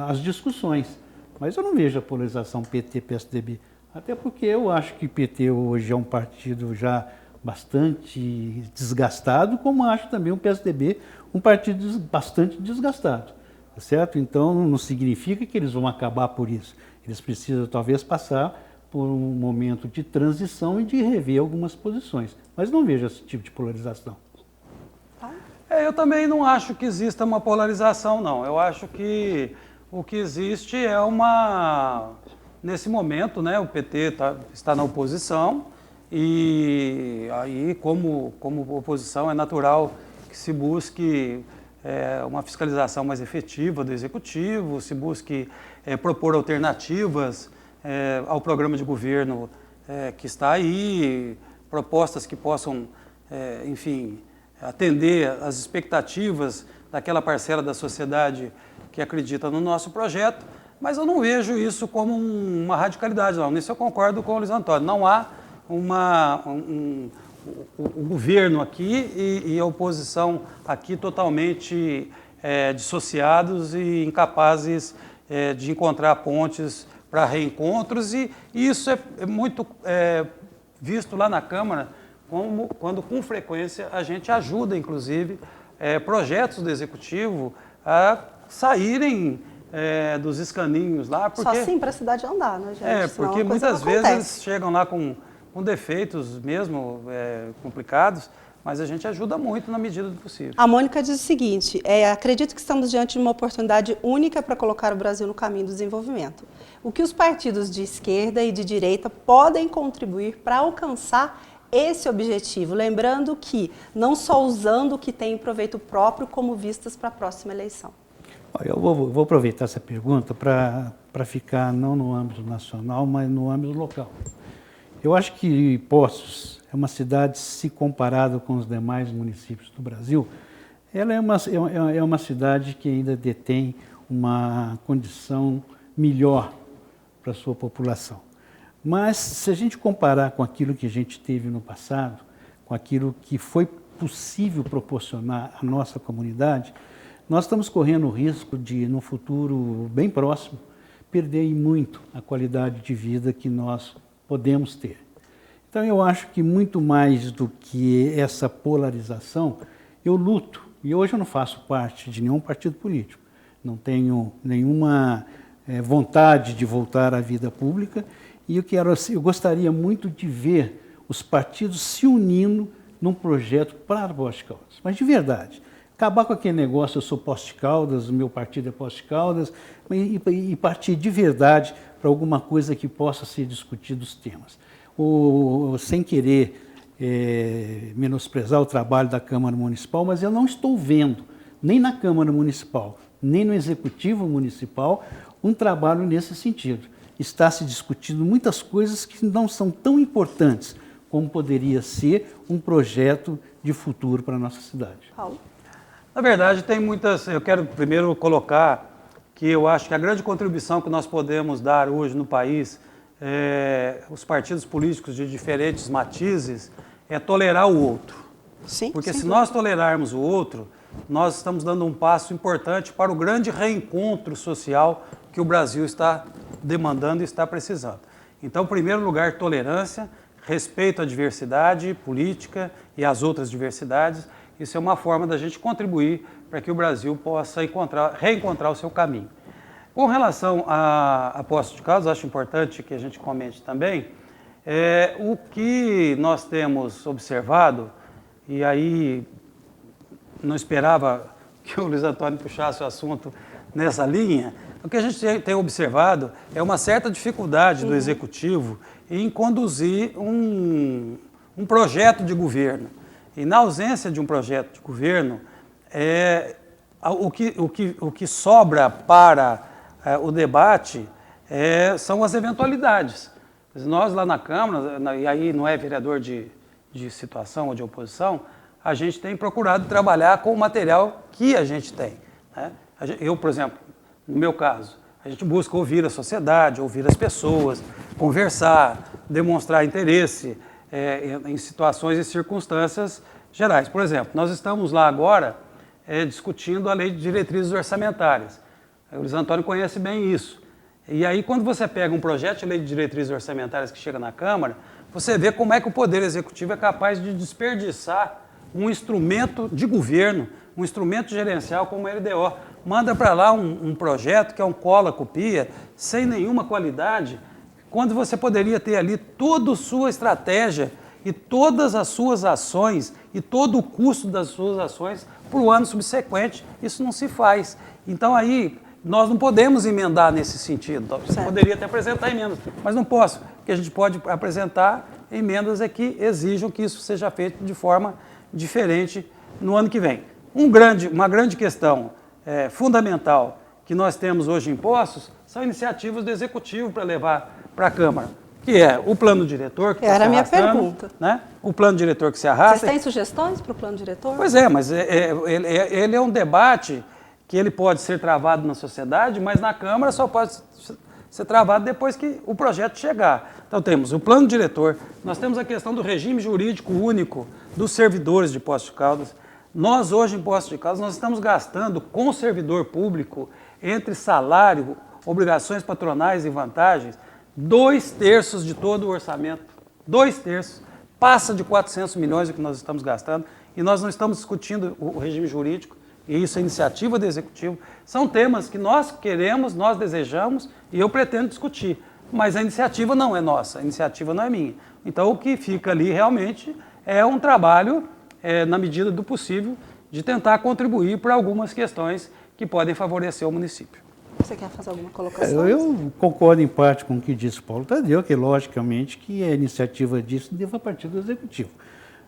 as discussões. Mas eu não vejo a polarização PT-PSDB, até porque eu acho que PT hoje é um partido já bastante desgastado, como acho também o PSDB um partido bastante desgastado, tá certo? Então não significa que eles vão acabar por isso. Eles precisam talvez passar por um momento de transição e de rever algumas posições. Mas não vejo esse tipo de polarização. Eu também não acho que exista uma polarização, não. Eu acho que o que existe é nesse momento, né, o PT está na oposição e aí, como oposição, é natural que se busque uma fiscalização mais efetiva do Executivo, se busque propor alternativas ao programa de governo que está aí, propostas que possam, enfim, atender às expectativas daquela parcela da sociedade que acredita no nosso projeto, mas eu não vejo isso como uma radicalidade, não. Nisso eu concordo com o Luiz Antônio. Não há o governo aqui e a oposição aqui totalmente dissociados e incapazes de encontrar pontes para reencontros, e isso é muito visto lá na Câmara, quando com frequência a gente ajuda, inclusive, projetos do Executivo a saírem dos escaninhos lá. Só assim para a cidade andar, né, gente? Porque muitas vezes eles chegam lá com defeitos mesmo complicados, mas a gente ajuda muito na medida do possível. A Mônica diz o seguinte, acredito que estamos diante de uma oportunidade única para colocar o Brasil no caminho do desenvolvimento. O que os partidos de esquerda e de direita podem contribuir para alcançar esse objetivo? Lembrando que não só usando o que tem em proveito próprio como vistas para a próxima eleição. Eu vou aproveitar essa pergunta para ficar não no âmbito nacional, mas no âmbito local. Eu acho que Poços é uma cidade, se comparada com os demais municípios do Brasil, ela é uma cidade que ainda detém uma condição melhor para a sua população. Mas se a gente comparar com aquilo que a gente teve no passado, com aquilo que foi possível proporcionar à nossa comunidade, nós estamos correndo o risco de, no futuro bem próximo, perder muito a qualidade de vida que nós podemos ter. Então eu acho que muito mais do que essa polarização, eu luto, e hoje eu não faço parte de nenhum partido político, não tenho nenhuma vontade de voltar à vida pública, e eu gostaria muito de ver os partidos se unindo num projeto para Poços de Caldas, mas de verdade. Acabar com aquele negócio, eu sou Poços de Caldas, o meu partido é Poços de Caldas, e partir de verdade para alguma coisa que possa ser discutido os temas. Sem querer menosprezar o trabalho da Câmara Municipal, mas eu não estou vendo, nem na Câmara Municipal, nem no Executivo Municipal, um trabalho nesse sentido. Está se discutindo muitas coisas que não são tão importantes como poderia ser um projeto de futuro para a nossa cidade. Paulo? Na verdade, tem muitas... Eu quero primeiro colocar que eu acho que a grande contribuição que nós podemos dar hoje no país, os partidos políticos de diferentes matizes, é tolerar o outro. Sim, porque se nós tolerarmos o outro, nós estamos dando um passo importante para o grande reencontro social que o Brasil está demandando e está precisando. Então, em primeiro lugar, tolerância, respeito à diversidade política e às outras diversidades. Isso é uma forma da gente contribuir para que o Brasil possa reencontrar o seu caminho. Com relação a Poços de Caldas, acho importante que a gente comente também, o que nós temos observado, e aí não esperava que o Luiz Antônio puxasse o assunto nessa linha, o que a gente tem observado é uma certa dificuldade do Executivo em conduzir um um projeto de governo. E na ausência de um projeto de governo, o que sobra para o debate são as eventualidades. Nós lá na Câmara, e aí não é vereador de situação ou de oposição, a gente tem procurado trabalhar com o material que a gente tem, né? Eu, por exemplo, no meu caso, a gente busca ouvir a sociedade, ouvir as pessoas, conversar, demonstrar interesse em situações e circunstâncias gerais. Por exemplo, nós estamos lá agora discutindo a lei de diretrizes orçamentárias. O Luiz Antônio conhece bem isso. E aí, quando você pega um projeto de lei de diretrizes orçamentárias que chega na Câmara, você vê como é que o Poder Executivo é capaz de desperdiçar um instrumento de governo, um instrumento gerencial como a LDO. Manda para lá um projeto que é um cola-copia, sem nenhuma qualidade, quando você poderia ter ali toda a sua estratégia e todas as suas ações e todo o custo das suas ações para o ano subsequente. Isso não se faz. Então aí nós não podemos emendar nesse sentido. Você poderia até apresentar emendas, mas não posso. O que a gente pode apresentar emendas é que exijam que isso seja feito de forma diferente no ano que vem. Uma grande questão fundamental que nós temos hoje em Poços são iniciativas do Executivo para levar para a Câmara, que é o plano diretor que era a minha pergunta, né? O plano diretor que se arrasta. Vocês têm sugestões para o plano diretor? Pois é, mas ele é um debate que ele pode ser travado na sociedade, mas na Câmara só pode ser travado depois que o projeto chegar. Então temos o plano diretor, nós temos a questão do regime jurídico único dos servidores de Poços de Caldas. Nós hoje em Poços de Caldas nós estamos gastando com o servidor público, entre salário, obrigações patronais e vantagens, 2/3 de todo o orçamento. 2/3. Passa de 400 milhões o que nós estamos gastando e nós não estamos discutindo o regime jurídico, e isso é iniciativa do Executivo. São temas que nós queremos, nós desejamos e eu pretendo discutir. Mas a iniciativa não é nossa, a iniciativa não é minha. Então o que fica ali realmente é um trabalho, na medida do possível, de tentar contribuir para algumas questões que podem favorecer o município. Você quer fazer alguma colocação? Eu concordo em parte com o que disse o Paulo Tadeu, que logicamente que a iniciativa disso deva partir do Executivo.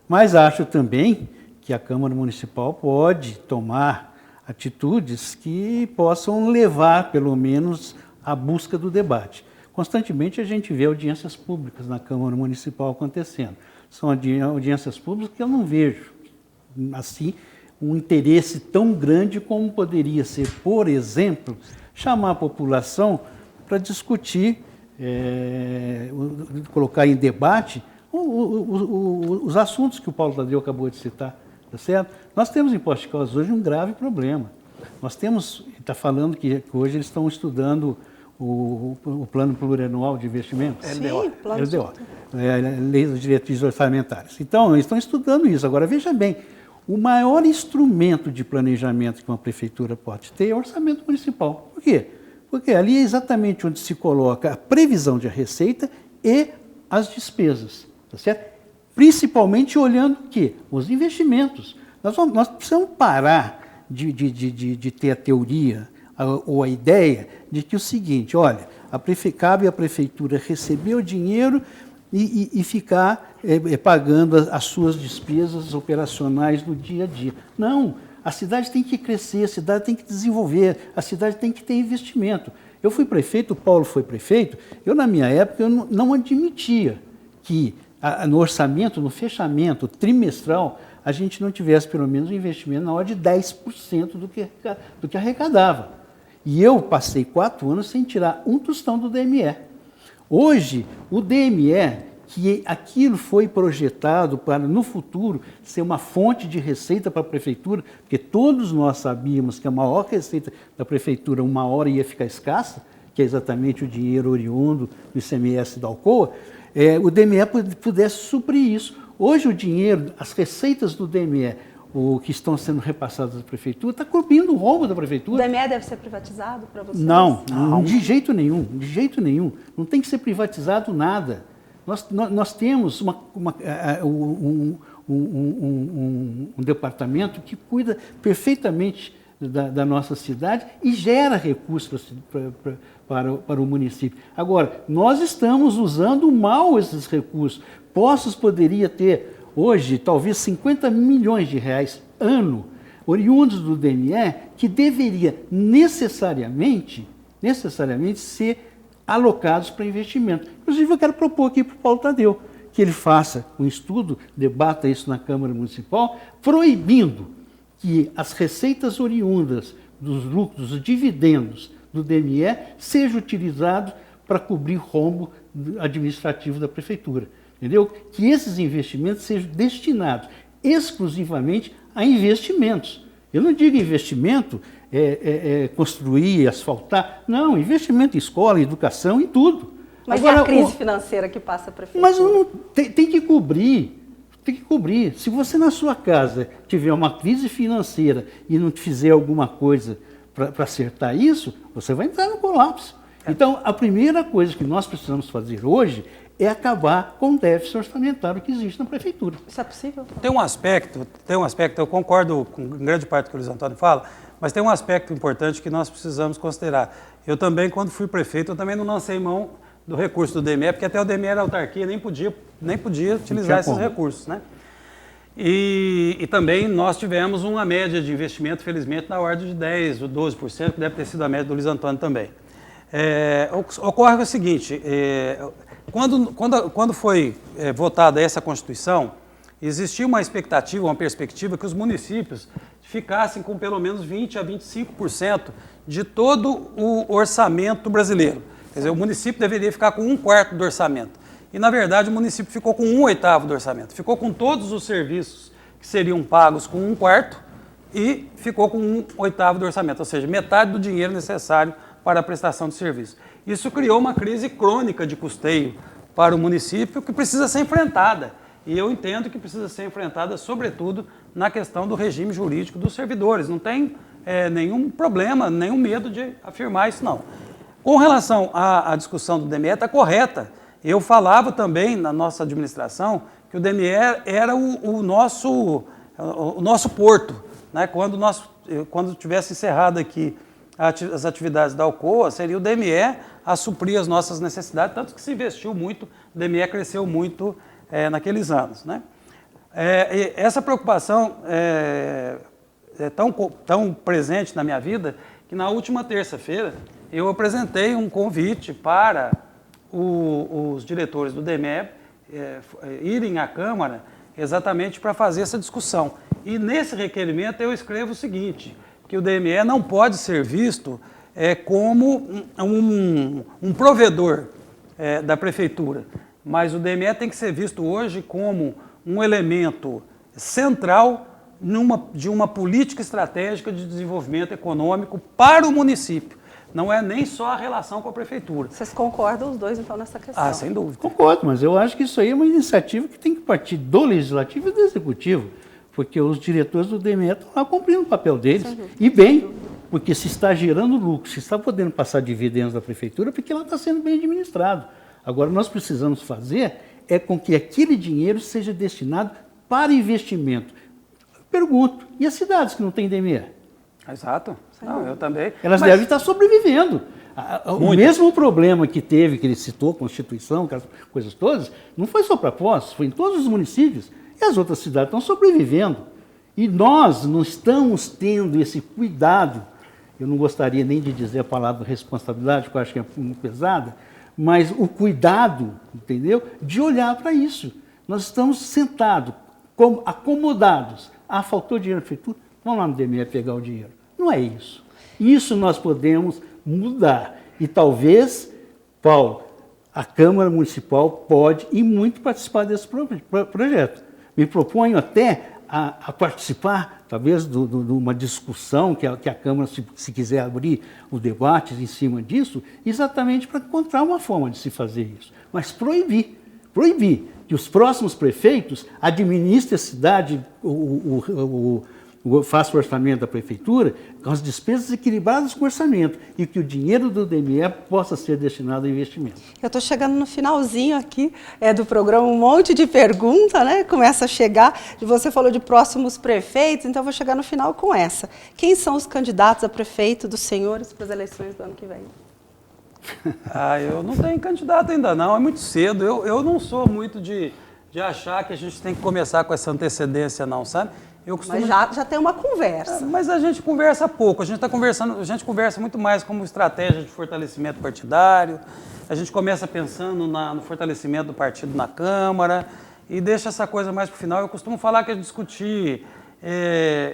Mas acho também que a Câmara Municipal pode tomar atitudes que possam levar, pelo menos, à busca do debate. Constantemente a gente vê audiências públicas na Câmara Municipal acontecendo. São audiências públicas que eu não vejo, assim, um interesse tão grande como poderia ser, por exemplo, chamar a população para discutir, colocar em debate os assuntos que o Paulo Tadeu acabou de citar, tá certo? Nós temos em Poços de Caldas hoje um grave problema. Nós temos, está falando que hoje eles estão estudando o Plano Plurianual de Investimentos. Sim, plano LDO, Lei das Diretrizes Orçamentárias. Então, eles estão estudando isso. Agora, veja bem, o maior instrumento de planejamento que uma prefeitura pode ter é o orçamento municipal. Por quê? Porque ali é exatamente onde se coloca a previsão de receita e as despesas, tá certo? Principalmente olhando o quê? Os investimentos. Nós precisamos parar de ter a teoria ou a ideia de que o seguinte, olha, cabe à prefeitura receber o dinheiro e ficar pagando as suas despesas operacionais do dia a dia. Não, a cidade tem que crescer, a cidade tem que desenvolver, a cidade tem que ter investimento. Eu fui prefeito, o Paulo foi prefeito, na minha época, eu não admitia que no orçamento, no fechamento trimestral, a gente não tivesse pelo menos um investimento na ordem de 10% do que arrecadava. E eu passei 4 anos sem tirar um tostão do DME. Hoje, o DME, que aquilo foi projetado para, no futuro, ser uma fonte de receita para a prefeitura, porque todos nós sabíamos que a maior receita da prefeitura uma hora ia ficar escassa, que é exatamente o dinheiro oriundo do ICMS da Alcoa, o DME pudesse suprir isso. Hoje o dinheiro, as receitas do DME, que estão sendo repassadas da prefeitura, está cobrindo o rombo da prefeitura. O DME deve ser privatizado para vocês? Não, de jeito nenhum, de jeito nenhum. Não tem que ser privatizado nada. Nós temos um departamento que cuida perfeitamente da nossa cidade e gera recursos para o município. Agora, nós estamos usando mal esses recursos. Poços poderia ter, hoje, talvez 50 milhões de reais ano, oriundos do DME, que deveria necessariamente ser alocados para investimento. Inclusive, eu quero propor aqui para o Paulo Tadeu que ele faça um estudo, debata isso na Câmara Municipal, proibindo que as receitas oriundas dos lucros, dos dividendos do DME sejam utilizados para cobrir rombo administrativo da Prefeitura. Entendeu? Que esses investimentos sejam destinados exclusivamente a investimentos. Eu não digo investimento construir, asfaltar. Não, investimento em escola, em educação, em tudo. Mas agora, e a crise financeira que passa a prefeitura? Mas tem que cobrir. Tem que cobrir. Se você na sua casa tiver uma crise financeira e não fizer alguma coisa para acertar isso, você vai entrar no colapso. Então, a primeira coisa que nós precisamos fazer hoje é acabar com o déficit orçamentário que existe na Prefeitura. Isso é possível? Tem um aspecto, eu concordo com grande parte do que o Luiz Antônio fala, mas tem um aspecto importante que nós precisamos considerar. Eu também, quando fui prefeito, eu também não lancei mão do recurso do DME, porque até o DME era autarquia, nem podia utilizar esses recursos, né? E também nós tivemos uma média de investimento, felizmente, na ordem de 10% ou 12%, que deve ter sido a média do Luiz Antônio também. Ocorre o seguinte, quando foi votada essa Constituição, existia uma expectativa, uma perspectiva que os municípios ficassem com pelo menos 20% a 25% de todo o orçamento brasileiro. Quer dizer, o município deveria ficar com 1/4 do orçamento. E, na verdade, o município ficou com 1/8 do orçamento. Ficou com todos os serviços que seriam pagos com 1/4 e ficou com 1/8 do orçamento, ou seja, metade do dinheiro necessário para a prestação de serviço. Isso criou uma crise crônica de custeio para o município que precisa ser enfrentada. E eu entendo que precisa ser enfrentada, sobretudo, na questão do regime jurídico dos servidores. Não tem nenhum problema, nenhum medo de afirmar isso, não. Com relação à discussão do DME, está correta. Eu falava também na nossa administração que o DME era o nosso porto, né? Quando tivesse encerrado aqui as atividades da Alcoa, seria o DME a suprir as nossas necessidades, tanto que se investiu muito, o DME cresceu muito naqueles anos, né? Essa preocupação é tão presente na minha vida que na última terça-feira eu apresentei um convite para os diretores do DME irem à Câmara exatamente para fazer essa discussão. E nesse requerimento eu escrevo o seguinte, que o DME não pode ser visto como um provedor da Prefeitura, mas o DME tem que ser visto hoje como um elemento central de uma política estratégica de desenvolvimento econômico para o município. Não é nem só a relação com a Prefeitura. Vocês concordam os dois, então, nessa questão? Ah, sem dúvida. Concordo, mas eu acho que isso aí é uma iniciativa que tem que partir do Legislativo e do Executivo, porque os diretores do DME estão lá cumprindo o papel deles, e bem, porque se está gerando lucro, se está podendo passar dividendos da Prefeitura, porque ela está sendo bem administrado. Agora, nós precisamos fazer com que aquele dinheiro seja destinado para investimento. Pergunto, e as cidades que não têm DME? Exato. Não, eu também. Elas devem estar sobrevivendo. O mesmo problema que ele citou, Constituição, aquelas coisas todas, não foi só para Poços, foi em todos os municípios. E as outras cidades estão sobrevivendo. E nós não estamos tendo esse cuidado, eu não gostaria nem de dizer a palavra responsabilidade, porque eu acho que é muito pesada, mas o cuidado, entendeu? De olhar para isso. Nós estamos sentados, acomodados. Faltou dinheiro na Prefeitura? Vamos lá no DME pegar o dinheiro. Não é isso. Isso nós podemos mudar. E talvez, Paulo, a Câmara Municipal pode e muito participar desse projeto. Me proponho até a participar, talvez, de uma discussão que a Câmara, se quiser abrir o debate em cima disso, exatamente para encontrar uma forma de se fazer isso. Mas proibir que os próximos prefeitos administrem a cidade, faça o orçamento da prefeitura com as despesas equilibradas com o orçamento e que o dinheiro do DME possa ser destinado a investimento. Eu estou chegando no finalzinho aqui do programa, um monte de pergunta, né? Começa a chegar. Você falou de próximos prefeitos, então eu vou chegar no final com essa. Quem são os candidatos a prefeito dos senhores para as eleições do ano que vem? Eu não tenho candidato ainda não, é muito cedo. Eu não sou muito de achar que a gente tem que começar com essa antecedência não, sabe? Mas já tem uma conversa. Mas a gente conversa pouco, a gente conversa muito mais como estratégia de fortalecimento partidário, a gente começa pensando no fortalecimento do partido na Câmara e deixa essa coisa mais para o final. Eu costumo falar que discutir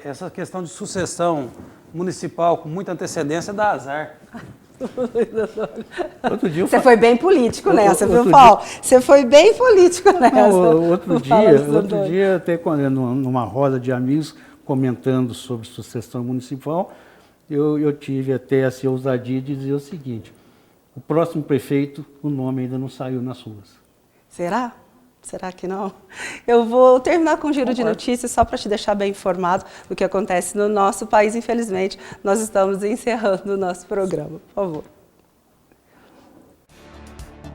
essa questão de sucessão municipal com muita antecedência dá azar. Você foi bem político nessa, viu, Paulo? Você foi bem político nessa. Outro dia, até numa roda de amigos comentando sobre sucessão municipal, eu tive até essa ousadia de dizer o seguinte: o próximo prefeito, o nome ainda não saiu nas ruas. Será? Será que não? Eu vou terminar com um giro de notícias só para te deixar bem informado do que acontece no nosso país. Infelizmente, nós estamos encerrando o nosso programa. Por favor.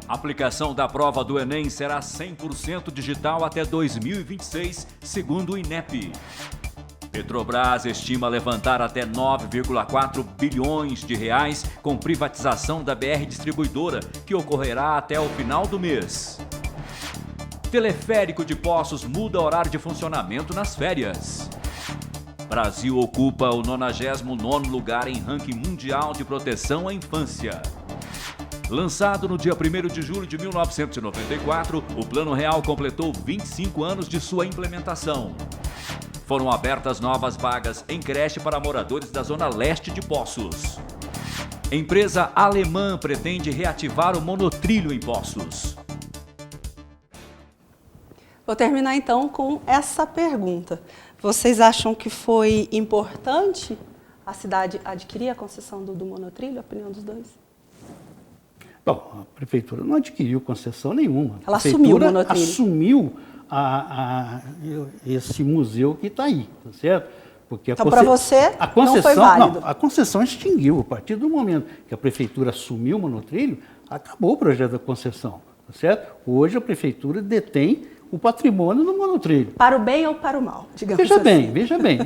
A aplicação da prova do Enem será 100% digital até 2026, segundo o INEP. Petrobras estima levantar até 9,4 bilhões de reais com privatização da BR Distribuidora, que ocorrerá até o final do mês. Teleférico de Poços muda horário de funcionamento nas férias. Brasil ocupa o 99º lugar em ranking mundial de proteção à infância. Lançado no dia 1º de julho de 1994, o Plano Real completou 25 anos de sua implementação. Foram abertas novas vagas em creche para moradores da zona leste de Poços. Empresa alemã pretende reativar o monotrilho em Poços. Vou terminar então com essa pergunta. Vocês acham que foi importante a cidade adquirir a concessão do monotrilho? A opinião dos dois? Bom, a prefeitura não adquiriu concessão nenhuma. Ela assumiu o monotrilho. Assumiu esse museu que está aí, tá certo? Porque então, para você, não foi válido? Não, a concessão extinguiu. A partir do momento que a prefeitura assumiu o monotrilho, acabou o projeto da concessão, tá certo? Hoje a prefeitura detém o patrimônio do monotrilho. Para o bem ou para o mal, digamos assim. Veja bem.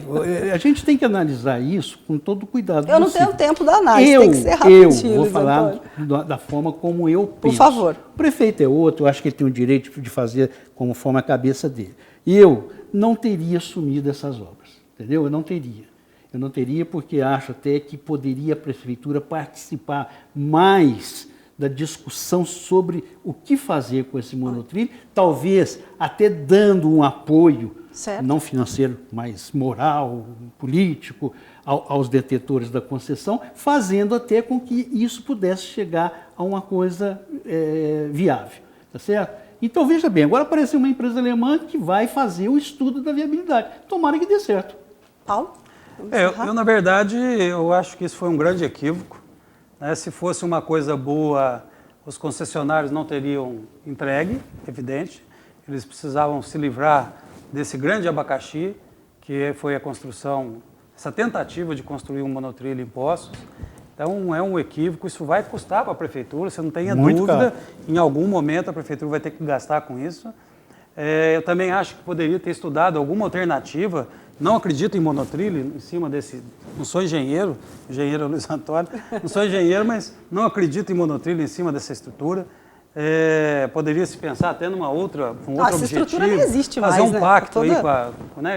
A gente tem que analisar isso com todo cuidado. Eu não tenho tempo da análise, tem que ser rapidinho. Eu vou falar da forma como eu penso. Por favor. O prefeito é outro, eu acho que ele tem o direito de fazer conforme a cabeça dele. Eu não teria assumido essas obras, entendeu? Eu não teria. Eu não teria porque acho até que poderia a prefeitura participar mais da discussão sobre o que fazer com esse monotrilho, talvez até dando um apoio, não financeiro, mas moral, político, aos detetores da concessão, fazendo até com que isso pudesse chegar a uma coisa viável, tá certo? Então, veja bem, agora apareceu uma empresa alemã que vai fazer o estudo da viabilidade. Tomara que dê certo. Paulo? Eu, na verdade, eu acho que isso foi um grande equívoco. Se fosse uma coisa boa, os concessionários não teriam entregue, evidente. Eles precisavam se livrar desse grande abacaxi, que foi a construção, essa tentativa de construir um monotrilho em Poços. Então, é um equívoco, isso vai custar para a prefeitura, você não tenha dúvida, em algum momento a prefeitura vai ter que gastar com isso. Eu também acho que poderia ter estudado alguma alternativa. Não acredito em monotrilho em cima desse... Não sou engenheiro Luiz Antônio, não sou engenheiro, mas não acredito em monotrilho em cima dessa estrutura. Poderia se pensar até num outro objetivo. Essa estrutura nem existe mais, fazer um pacto aí,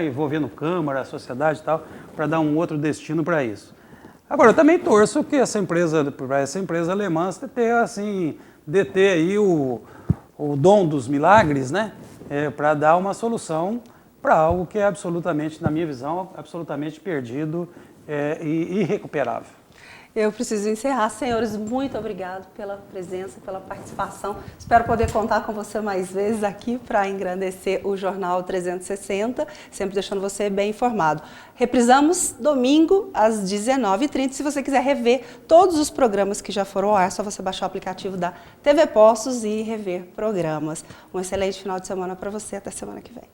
envolvendo Câmara, a sociedade e tal, para dar um outro destino para isso. Agora, eu também torço que essa empresa alemã deter aí o dom dos milagres, né? Para dar uma solução para algo que é absolutamente, na minha visão, absolutamente perdido e irrecuperável. Eu preciso encerrar. Senhores, muito obrigado pela presença, pela participação. Espero poder contar com você mais vezes aqui para engrandecer o Jornal 360, sempre deixando você bem informado. Reprisamos domingo às 19h30. Se você quiser rever todos os programas que já foram ao ar, é só você baixar o aplicativo da TV Poços e rever programas. Um excelente final de semana para você. Até semana que vem.